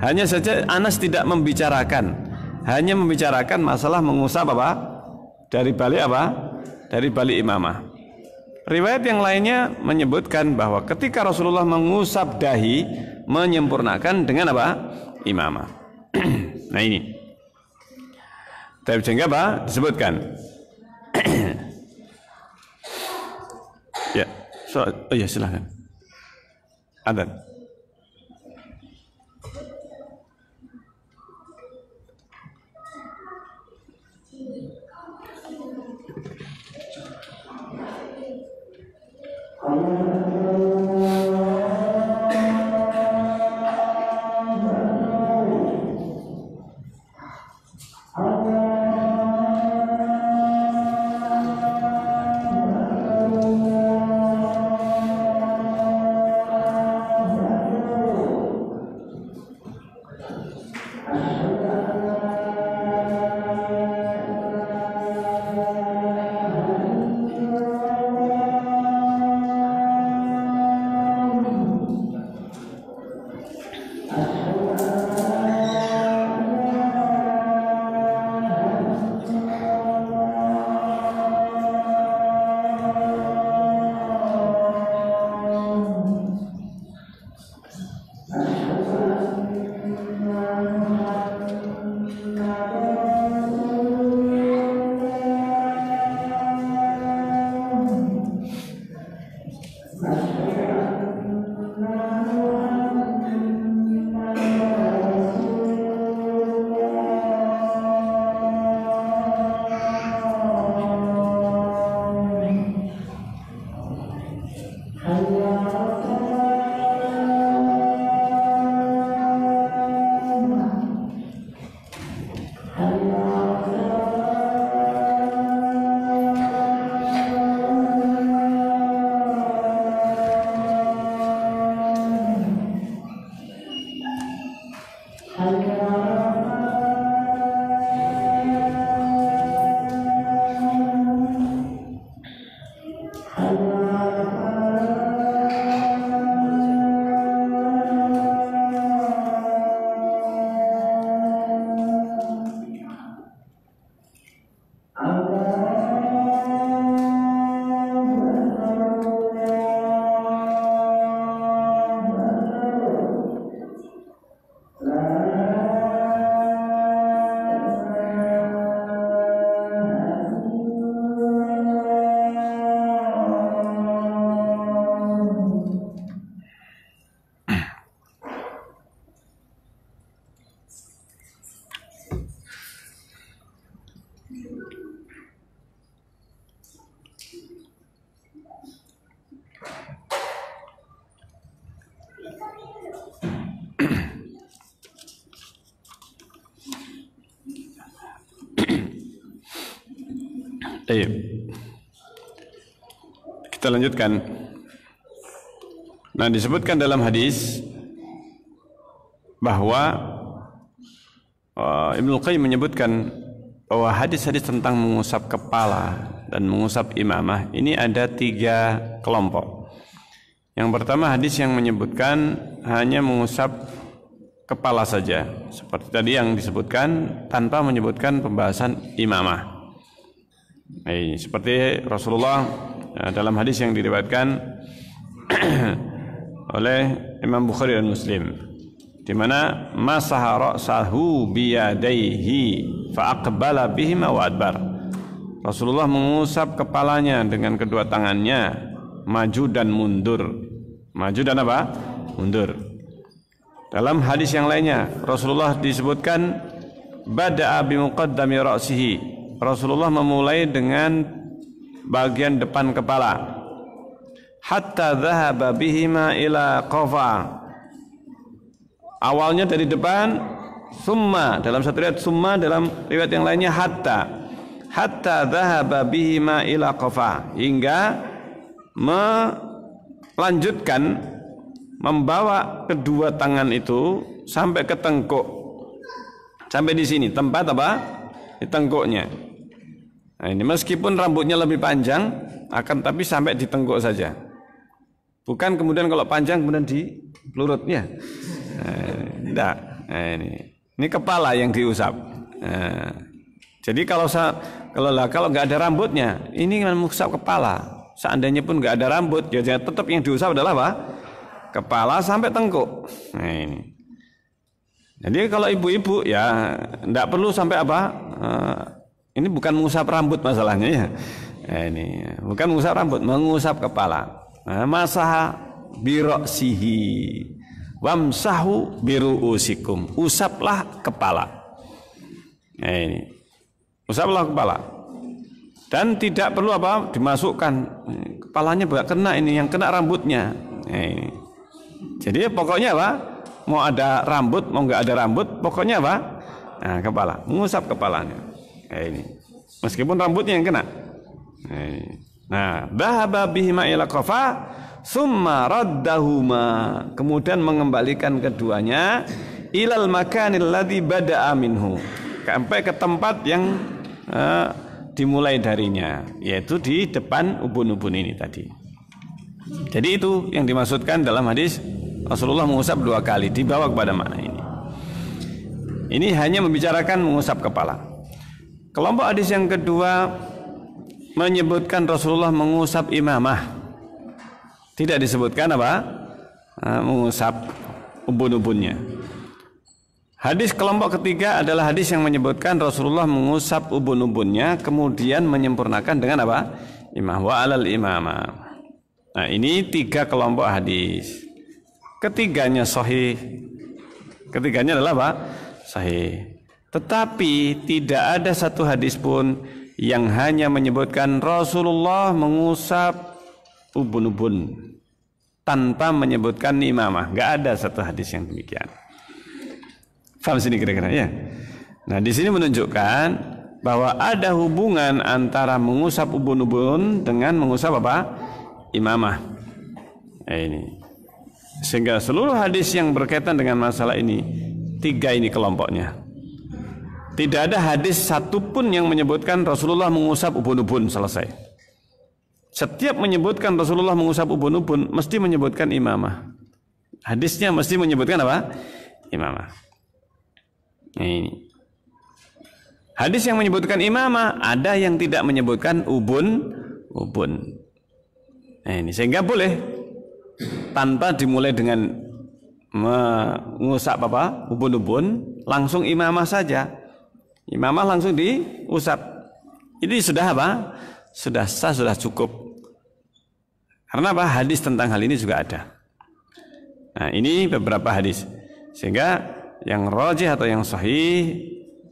Hanya saja Anas tidak membicarakan, hanya membicarakan masalah mengusap apa? Dari balik apa? Dari balik imamah. Riwayat yang lainnya menyebutkan bahwa ketika Rasulullah mengusap dahi, menyempurnakan dengan apa? Imamah. Nah ini. Tapi sehingga apa? Disebutkan. Ya, oh ya silahkan. Adzan. Kita lanjutkan. Nah, disebutkan dalam hadis bahwa Ibnu Qayyim menyebutkan bahwa hadis-hadis tentang mengusap kepala dan mengusap imamah ini ada 3 kelompok. Yang pertama hadis yang menyebutkan hanya mengusap kepala saja, seperti tadi yang disebutkan tanpa menyebutkan pembahasan imamah. Seperti Rasulullah dalam hadis yang diriwayatkan oleh Imam Bukhari dan Muslim, di mana masaha ra'sahu biyadaihi fa aqbala bihima wa adbar. Rasulullah mengusap kepalanya dengan kedua tangannya, maju dan mundur. Maju dan apa? mundur. Dalam hadis yang lainnya Rasulullah disebutkan bada'a bimuqaddami ra'sihi. Rasulullah memulai dengan bagian depan kepala. Hatta dhahaba bihima ila qafa. Awalnya dari depan, summa dalam satu riwayat summa, dalam riwayat yang lainnya hatta dhahaba bihima ila qafa, hingga melanjutkan membawa kedua tangan itu sampai ke tengkuk, sampai di sini tempat apa? Di tengkuknya. Nah, ini meskipun rambutnya lebih panjang, akan tapi sampai di tengkuk saja. Bukan kemudian kalau panjang kemudian di pelurutnya. Tidak. Ini kepala yang diusap. Jadi kalau nggak ada rambutnya, ini mengusap kepala. Seandainya pun nggak ada rambut, ya tetap yang diusap adalah apa? Kepala sampai tengkuk. Nah, ini. Jadi kalau ibu-ibu ya tidak perlu sampai apa? Ini bukan mengusap rambut masalahnya ya. Nah, ini bukan mengusap rambut, mengusap kepala. Nah, masaha birosihi, wamsahu biruusikum. Usaplah kepala. Nah, ini. Usaplah kepala. Dan tidak perlu apa? Dimasukkan kepalanya kena ini, yang kena rambutnya. Nah, ini. Jadi pokoknya apa? Mau ada rambut, mau nggak ada rambut, pokoknya apa? Nah, kepala, mengusap kepalanya. Ini. Meskipun rambutnya yang kena. Nah, dhahaba bihima ila qafa, summa raddahuma. Kemudian mengembalikan keduanya ilal makanil ladzi bada'a minhu. Sampai ke tempat yang dimulai darinya, yaitu di depan ubun-ubun ini tadi. Jadi itu yang dimaksudkan dalam hadis Rasulullah mengusap 2 kali, dibawa kepada makna ini. Ini hanya membicarakan mengusap kepala. Kelompok hadis yang kedua menyebutkan Rasulullah mengusap imamah. Tidak disebutkan apa? Mengusap ubun-ubunnya. Hadis kelompok ketiga adalah hadis yang menyebutkan Rasulullah mengusap ubun-ubunnya, kemudian menyempurnakan dengan apa? Imamah wa alal imamah. Nah, ini 3 kelompok hadis. Ketiganya sahih. Ketiganya adalah apa? Sahih. Tetapi tidak ada satu hadis pun yang hanya menyebutkan Rasulullah mengusap ubun-ubun tanpa menyebutkan imamah. Enggak ada satu hadis yang demikian. Faham sini kira-kira ya? Nah, di sini menunjukkan bahwa ada hubungan antara mengusap ubun-ubun dengan mengusap apa? Imamah. Ini. Sehingga seluruh hadis yang berkaitan dengan masalah ini, 3 ini kelompoknya. Tidak ada hadis satupun yang menyebutkan Rasulullah mengusap ubun-ubun, selesai. Setiap menyebutkan Rasulullah mengusap ubun-ubun mesti menyebutkan imamah. Hadisnya mesti menyebutkan apa? Imamah. Nah, ini. Hadis yang menyebutkan imamah, ada yang tidak menyebutkan ubun. Nah, ini sehingga boleh tanpa dimulai dengan mengusap apa? Ubun-ubun, langsung imamah saja. Imamah langsung diusap. Ini sudah apa? Sudah sah, sudah cukup. Karena apa? Hadis tentang hal ini juga ada. Nah, ini beberapa hadis. Sehingga yang rajih atau yang sahih,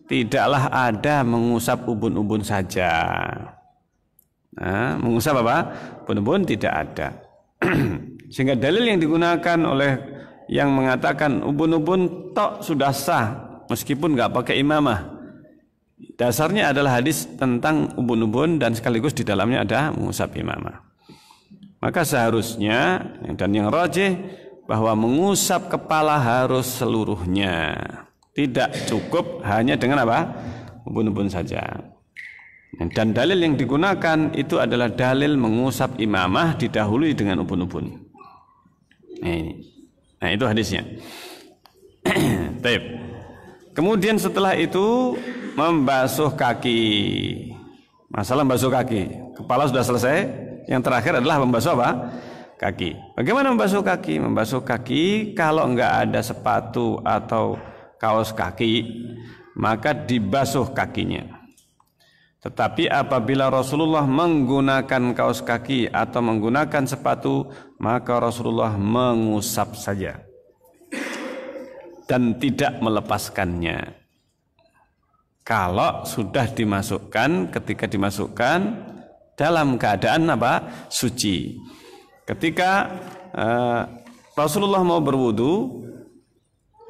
tidaklah ada mengusap ubun-ubun saja. Nah, mengusap apa? Ubun-ubun tidak ada. Sehingga dalil yang digunakan oleh yang mengatakan ubun-ubun tok sudah sah meskipun nggak pakai imamah, dasarnya adalah hadis tentang ubun-ubun dan sekaligus di dalamnya ada mengusap imamah. Maka seharusnya dan yang rajih bahwa mengusap kepala harus seluruhnya, tidak cukup hanya dengan apa? Ubun-ubun saja. Dan dalil yang digunakan itu adalah dalil mengusap imamah didahului dengan ubun-ubun. Nah, itu hadisnya. Baik. Kemudian setelah itu membasuh kaki. Masalah membasuh kaki. Kepala sudah selesai. Yang terakhir adalah membasuh apa? Kaki. Bagaimana membasuh kaki? Membasuh kaki kalau enggak ada sepatu atau kaos kaki, maka dibasuh kakinya. Tetapi apabila Rasulullah menggunakan kaos kaki atau menggunakan sepatu, maka Rasulullah mengusap saja dan tidak melepaskannya. Kalau sudah dimasukkan, ketika dimasukkan dalam keadaan apa? Suci. Ketika Rasulullah mau berwudu,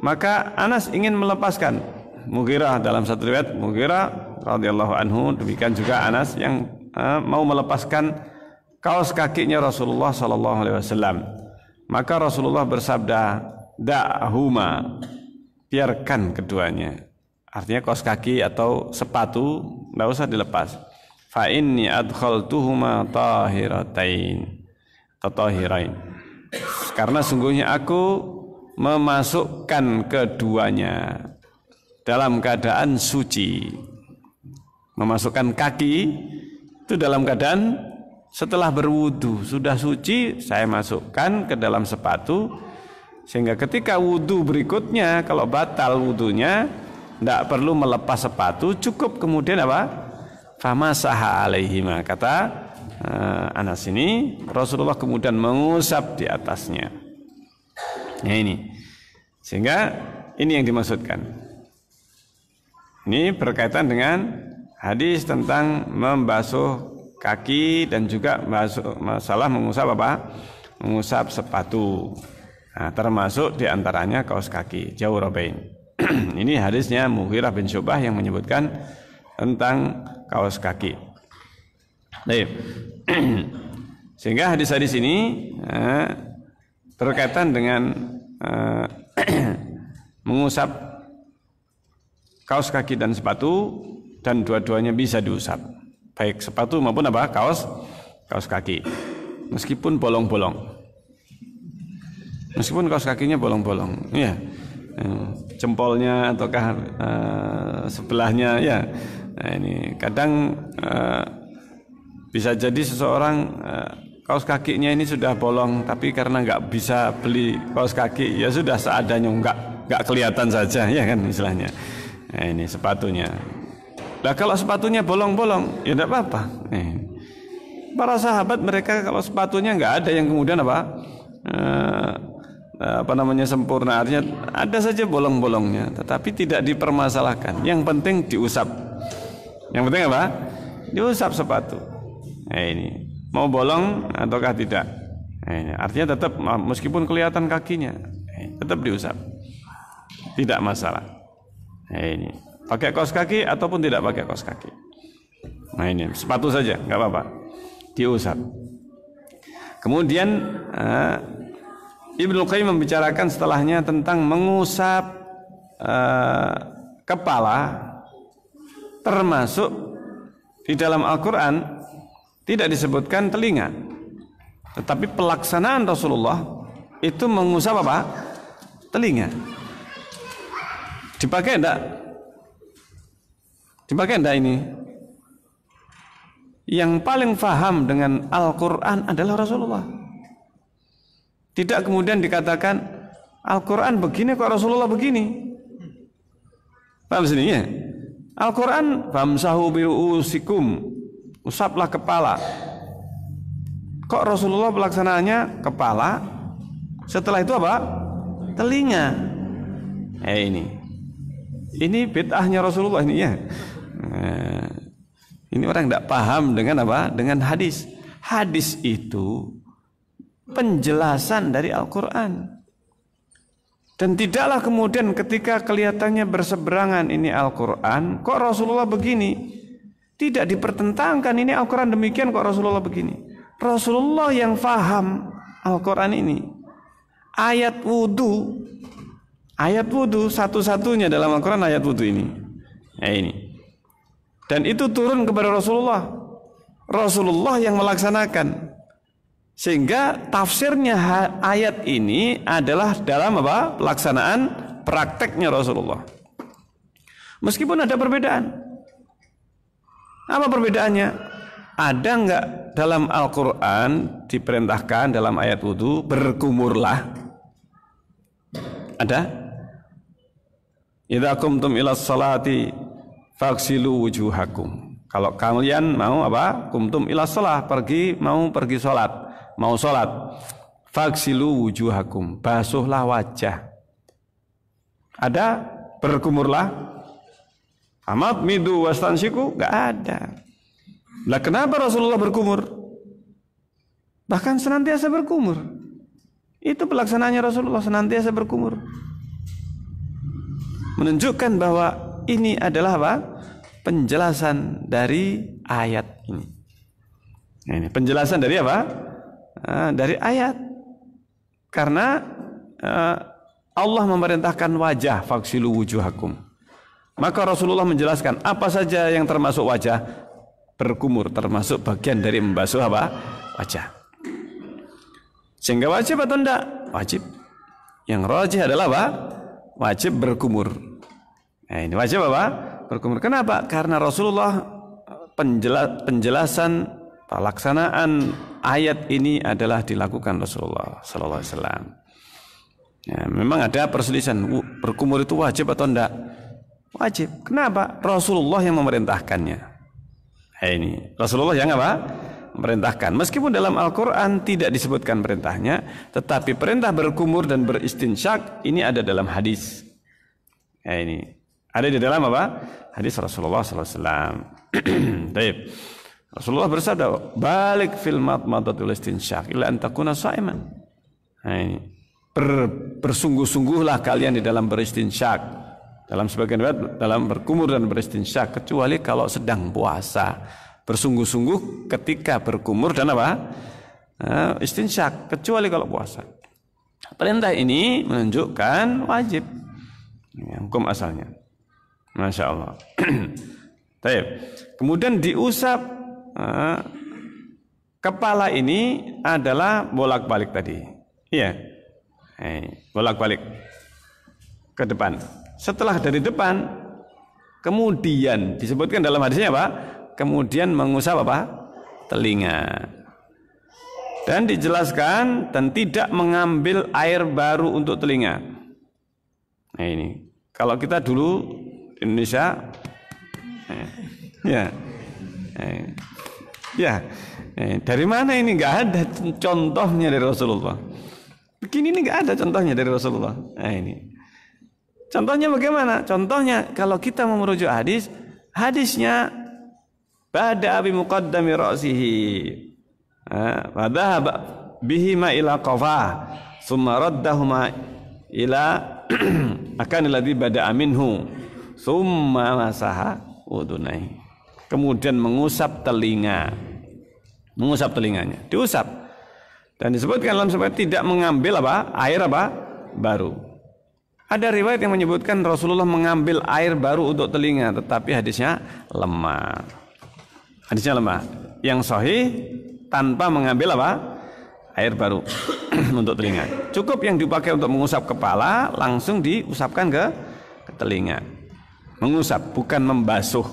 maka Anas ingin melepaskan. Mughirah dalam satu riwayat, Mughirah radhiyallahu anhu, demikian juga Anas yang mau melepaskan kaos kakinya Rasulullah sallallahu alaihi wasallam. Maka Rasulullah bersabda, "Da'huma." Biarkan keduanya. Artinya kaos kaki atau sepatu tidak usah dilepas. Fa inni adkhaltuhuma tahiratain atau tahirain. Karena sungguhnya aku memasukkan keduanya dalam keadaan suci. Memasukkan kaki itu dalam keadaan setelah berwudu, sudah suci, saya masukkan ke dalam sepatu, sehingga ketika wudu berikutnya kalau batal wudunya tidak perlu melepas sepatu, cukup kemudian apa? Famasaha alaihima, kata Anas ini, Rasulullah kemudian mengusap di atasnya. Nah ini, sehingga ini yang dimaksudkan. Ini berkaitan dengan hadis tentang membasuh kaki dan juga masalah mengusap apa? Mengusap sepatu. Nah, termasuk diantaranya kaos kaki, jawrabain. Ini hadisnya Mughirah bin Syu'bah yang menyebutkan tentang kaos kaki. Baik. Sehingga hadis-hadis ini berkaitan dengan mengusap kaos kaki dan sepatu, dan dua-duanya bisa diusap, baik sepatu maupun apa? Kaos kaki, meskipun bolong-bolong, meskipun kaos kakinya bolong-bolong, ya. Jempolnya ataukah sebelahnya, ya. Nah, ini kadang bisa jadi seseorang kaos kakinya ini sudah bolong, tapi karena nggak bisa beli kaos kaki, ya sudah seadanya, nggak kelihatan saja, ya kan istilahnya. Nah, ini sepatunya. Nah, kalau sepatunya bolong-bolong, ya tidak apa-apa. Para sahabat mereka kalau sepatunya nggak ada yang kemudian sempurna, artinya ada saja bolong-bolongnya, tetapi tidak dipermasalahkan. Yang penting diusap. Yang penting apa? Diusap sepatu. Nah, ini mau bolong ataukah tidak? Nah, ini artinya tetap meskipun kelihatan kakinya, tetap diusap. Tidak masalah. Nah, ini pakai kaos kaki ataupun tidak pakai kaos kaki. Nah, ini sepatu saja, nggak apa-apa. Diusap. Kemudian Ibnu Qayyim membicarakan setelahnya tentang mengusap kepala, termasuk di dalam Al-Quran tidak disebutkan telinga, tetapi pelaksanaan Rasulullah itu mengusap apa? Telinga. Dipakai enggak? Dipakai enggak ini? Yang paling faham dengan Al-Quran adalah Rasulullah. Tidak kemudian dikatakan Al-Quran begini kok Rasulullah begini. Paham sini ya? Al-Quran famsahu biru'usikum, usaplah kepala. Kok Rasulullah pelaksanaannya kepala, setelah itu apa? Telinga. Ini bid'ahnya Rasulullah ini ya. Ini orang tidak paham dengan apa? Dengan hadis. Hadis itu penjelasan dari Al-Quran, dan tidaklah kemudian ketika kelihatannya berseberangan ini Al-Quran, kok Rasulullah begini, tidak dipertentangkan ini Al-Quran demikian kok Rasulullah begini. Rasulullah yang faham Al-Quran ini. Ayat wudu satu-satunya dalam Al-Quran ayat wudu ini. Dan itu turun kepada Rasulullah yang melaksanakan. Sehingga tafsirnya ayat ini adalah dalam apa? Pelaksanaan prakteknya Rasulullah. Meskipun ada perbedaan. Apa perbedaannya? Ada enggak dalam Al-Quran diperintahkan dalam ayat wudu berkumurlah? Ada? Idza qumtum ila sholati faghsilu wujuhakum. Kalau kalian mau apa? Kumtum ila shalah, pergi salat, mau salat. Faghsilu wujuhakum, basuhlah wajah. Ada berkumurlah. Amat midu wastansiku, enggak ada. Lah kenapa Rasulullah berkumur? Bahkan senantiasa berkumur. Itu pelaksanaannya Rasulullah, senantiasa berkumur. Menunjukkan bahwa ini adalah apa? Penjelasan dari ayat ini. Nah, ini penjelasan dari apa? Dari ayat. Karena Allah memerintahkan wajah, faghsilu wujuhakum. Maka Rasulullah menjelaskan apa saja yang termasuk wajah, berkumur termasuk bagian dari membasuh apa? Wajah. Sehingga wajib atau enggak? Wajib. Yang rajih adalah apa? Wajib berkumur. Nah, ini wajib apa? Berkumur. Kenapa? Karena Rasulullah penjelasan pelaksanaan ayat ini adalah dilakukan Rasulullah sallallahu alaihi wasallam. Ya, memang ada perselisihan berkumur itu wajib atau enggak? Wajib. Kenapa? Rasulullah yang memerintahkannya. Nah, ini Rasulullah yang apa? Memerintahkan. Meskipun dalam Al-Quran tidak disebutkan perintahnya, tetapi perintah berkumur dan beristinsyak ini ada dalam hadis. Nah, ini ada di dalam apa? Hadis Rasulullah sallallahu alaihi wasallam. Baik. Rasulullah bersabda, "Balik fil madmadatul istinsyak illa an takuna sha'iman." Nah, ini bersungguh-sungguhlah kalian di dalam beristinsyak. Dalam sebagian riwayat dalam berkumur dan beristinsyak, kecuali kalau sedang puasa. Bersungguh-sungguh ketika berkumur dan apa? Istinsyak, kecuali kalau puasa. Perintah ini menunjukkan wajib. Ini hukum asalnya. Masya Allah. Baik. Kemudian diusap kepala ini adalah bolak-balik tadi. Iya. Bolak-balik ke depan. Setelah dari depan, kemudian disebutkan dalam hadisnya apa? Kemudian mengusap apa? Telinga. Dan dijelaskan dan tidak mengambil air baru untuk telinga. Nah ini, kalau kita dulu di Indonesia, dari mana ini? Nggak ada contohnya dari Rasulullah. Begini ini nggak ada contohnya dari Rasulullah. Nah ini. Contohnya bagaimana? Contohnya kalau kita mau merujuk hadisnya bada bi muqaddami ra'sihi wa dhahaba bihima ila qafah thumma raddahuma ila akan alladhi bada'a minhu thumma masaha udunai. Kemudian mengusap telinganya, diusap. Dan disebutkan dalam sebab tidak mengambil apa? Air apa? Baru. Ada riwayat yang menyebutkan Rasulullah mengambil air baru untuk telinga, tetapi hadisnya lemah. Hadisnya lemah. Yang sahih tanpa mengambil apa? Air baru untuk telinga. Cukup yang dipakai untuk mengusap kepala, langsung diusapkan ke telinga. Mengusap, bukan membasuh.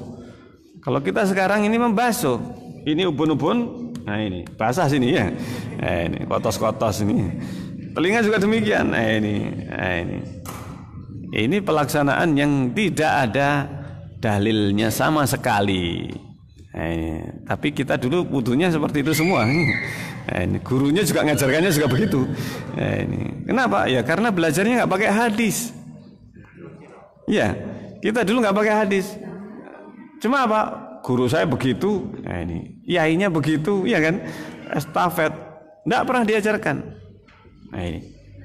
Kalau kita sekarang ini membasuh, ini ubun-ubun, nah ini basah sini ya. Nah, ini kotos-kotos ini. Telinga juga demikian. Nah ini. Ini pelaksanaan yang tidak ada dalilnya sama sekali. Tapi kita dulu butuhnya seperti itu semua. Gurunya juga ngajarkannya juga begitu. Kenapa? Ya karena belajarnya nggak pakai hadis. Ya, kita dulu nggak pakai hadis. Cuma apa? Guru saya begitu. Yainya begitu, ya kan? Estafet, nggak pernah diajarkan.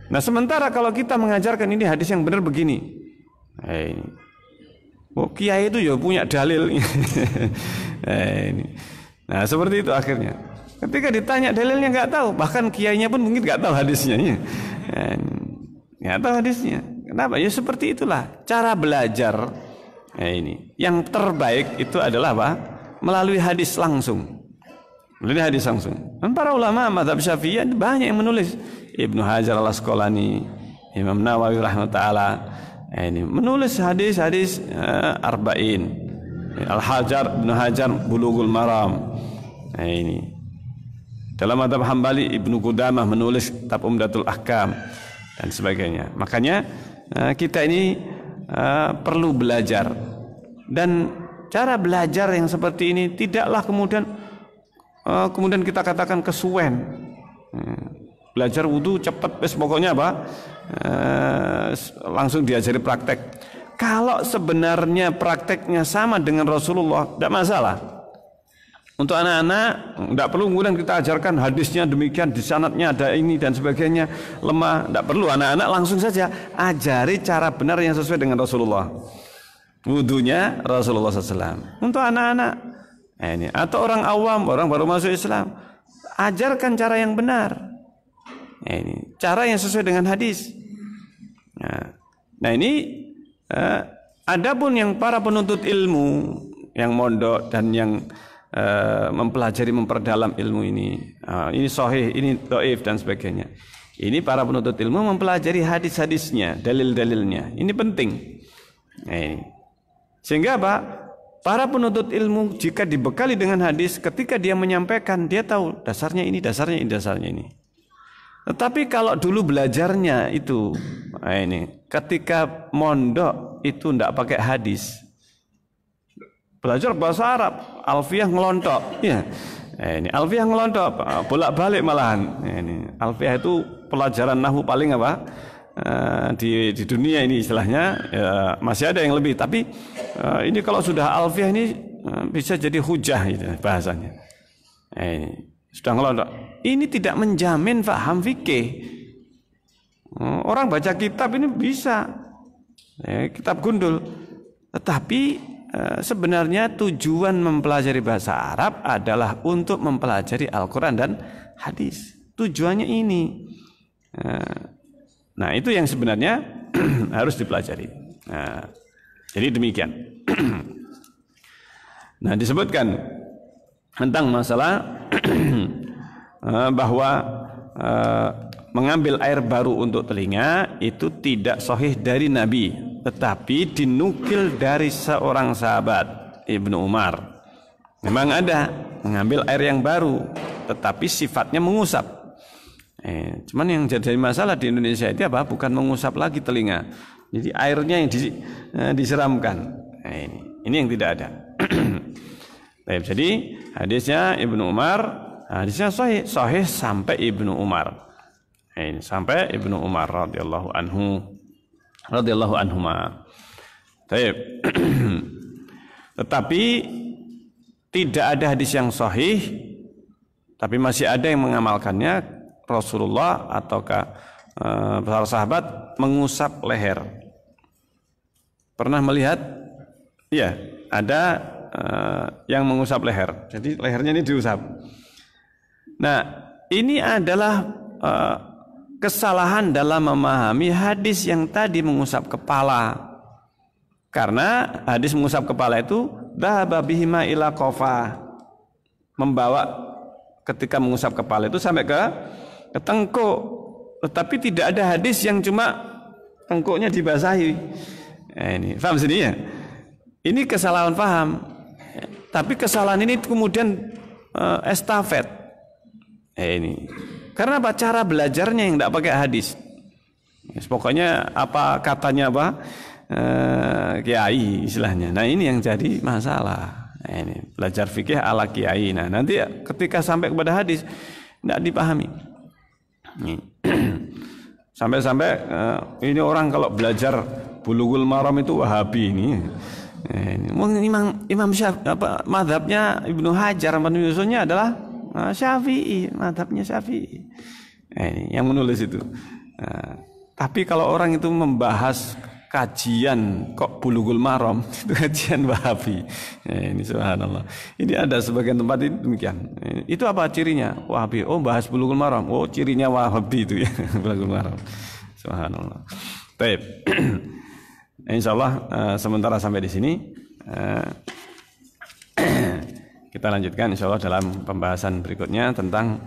Nah sementara kalau kita mengajarkan ini hadis yang benar begini, kiai itu ya punya dalil. Nah seperti itu akhirnya. Ketika ditanya dalilnya nggak tahu, bahkan kiainya pun mungkin nggak tahu hadisnya. Nggak tahu hadisnya. Kenapa? Ya seperti itulah cara belajar. Ini yang terbaik itu adalah apa? Melalui hadis langsung. Melalui hadis langsung. Dan para ulama mazhab Syafi'iyah banyak yang menulis. Ibnu Hajar al-Asqalani, Imam Nawawi rahimahullah ini menulis hadis-hadis arba'in. Al-Hajar, Ibnu Hajar Bulughul Maram. Nah ini. Dalam mazhab Hambali Ibnu Qudamah menulis kitab Umdatul Ahkam dan sebagainya. Makanya kita ini perlu belajar dan cara belajar yang seperti ini tidaklah kemudian kita katakan kesuwen. Belajar wudhu cepat, pokoknya apa? Langsung diajari praktek. Kalau sebenarnya prakteknya sama dengan Rasulullah, tidak masalah. Untuk anak-anak, tidak perlu kemudian kita ajarkan hadisnya demikian, di sanadnya ada ini dan sebagainya, lemah. Tidak perlu, anak-anak langsung saja ajari cara benar yang sesuai dengan Rasulullah. Wudhunya Rasulullah SAW. Untuk anak-anak, ini atau orang awam, orang baru masuk Islam, ajarkan cara yang benar. Ini cara yang sesuai dengan hadis. Nah ini adapun yang para penuntut ilmu yang mondok dan yang mempelajari memperdalam ilmu ini sahih, ini dhaif dan sebagainya. Ini para penuntut ilmu mempelajari hadis-hadisnya, dalil-dalilnya. Ini penting. Sehingga apa? Para penuntut ilmu jika dibekali dengan hadis, ketika dia menyampaikan, dia tahu dasarnya ini, dasarnya ini, dasarnya ini. Tetapi kalau dulu belajarnya itu, ketika mondok itu tidak pakai hadis, belajar bahasa Arab, alfiyah ngelontok, ya, ini alfiyah ngelontok, bolak-balik malahan. Ini alfiyah itu pelajaran nahwu paling apa? Di dunia ini istilahnya, ya, masih ada yang lebih, tapi ini kalau sudah alfiyah ini bisa jadi hujah gitu, bahasanya. Ini sudah ngelontok. Ini tidak menjamin faham fikih. Orang baca kitab ini bisa, kitab gundul. Tetapi sebenarnya tujuan mempelajari bahasa Arab adalah untuk mempelajari Al-Quran dan hadis. Tujuannya ini. Nah itu yang sebenarnya harus dipelajari. Jadi demikian. Nah disebutkan tentang masalah bahwa mengambil air baru untuk telinga itu tidak sahih dari Nabi, tetapi dinukil dari seorang sahabat, Ibnu Umar. Memang ada mengambil air yang baru, tetapi sifatnya mengusap. Cuman yang jadi masalah di Indonesia itu apa? Bukan mengusap lagi telinga, jadi airnya yang disiramkan. Ini yang tidak ada. Jadi hadisnya Ibnu Umar, hadisnya sahih sampai Ibnu Umar. Sampai Ibnu Umar radhiyallahu anhuma. Tetapi tidak ada hadis yang sahih, tapi masih ada yang mengamalkannya. Rasulullah ataukah para sahabat mengusap leher. Pernah melihat? Ya, ada yang mengusap leher. Jadi lehernya ini diusap. Nah, ini adalah kesalahan dalam memahami hadis yang tadi mengusap kepala. Karena hadis mengusap kepala itu dhahaba bihima ila qafa, membawa ketika mengusap kepala itu sampai ke tengkuk. Tetapi tidak ada hadis yang cuma tengkuknya dibasahi. Ini paham sini ya? Ini kesalahan paham. Tapi kesalahan ini kemudian estafet. Ini karena apa? Cara belajarnya yang tidak pakai hadis. Pokoknya apa katanya apa? Kiai istilahnya. Nah ini yang jadi masalah. Ini belajar fikih ala kiai. Nah nanti ketika sampai kepada hadis tidak dipahami. Sampai-sampai ini orang kalau belajar Bulughul Maram itu Wahabi ini. Imam Syafi'i, madhabnya Ibnu Hajar menulisnya adalah Syafi'i, madhabnya Syafi'i. Ini yang menulis itu. Tapi kalau orang itu membahas kajian kok Bulughul Maram itu kajian Wahabi. Ini subhanallah. Ini ada sebagian tempat itu demikian. Itu apa cirinya? Wahabi. Oh, bahas Bulughul Maram. Oh, cirinya Wahabi itu ya. Bulughul Maram. Subhanallah. Baik. Insyaallah sementara sampai di sini. Kita lanjutkan insyaallah dalam pembahasan berikutnya tentang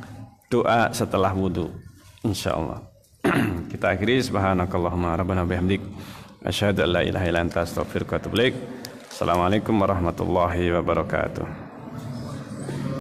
doa setelah wudu. Insyaallah. Kita akhiri subhanakallahumma rabbana bihamdik asyhadu an la ilaha illa anta astaghfiruka wa atubu ilaik. Assalamualaikum warahmatullahi wabarakatuh.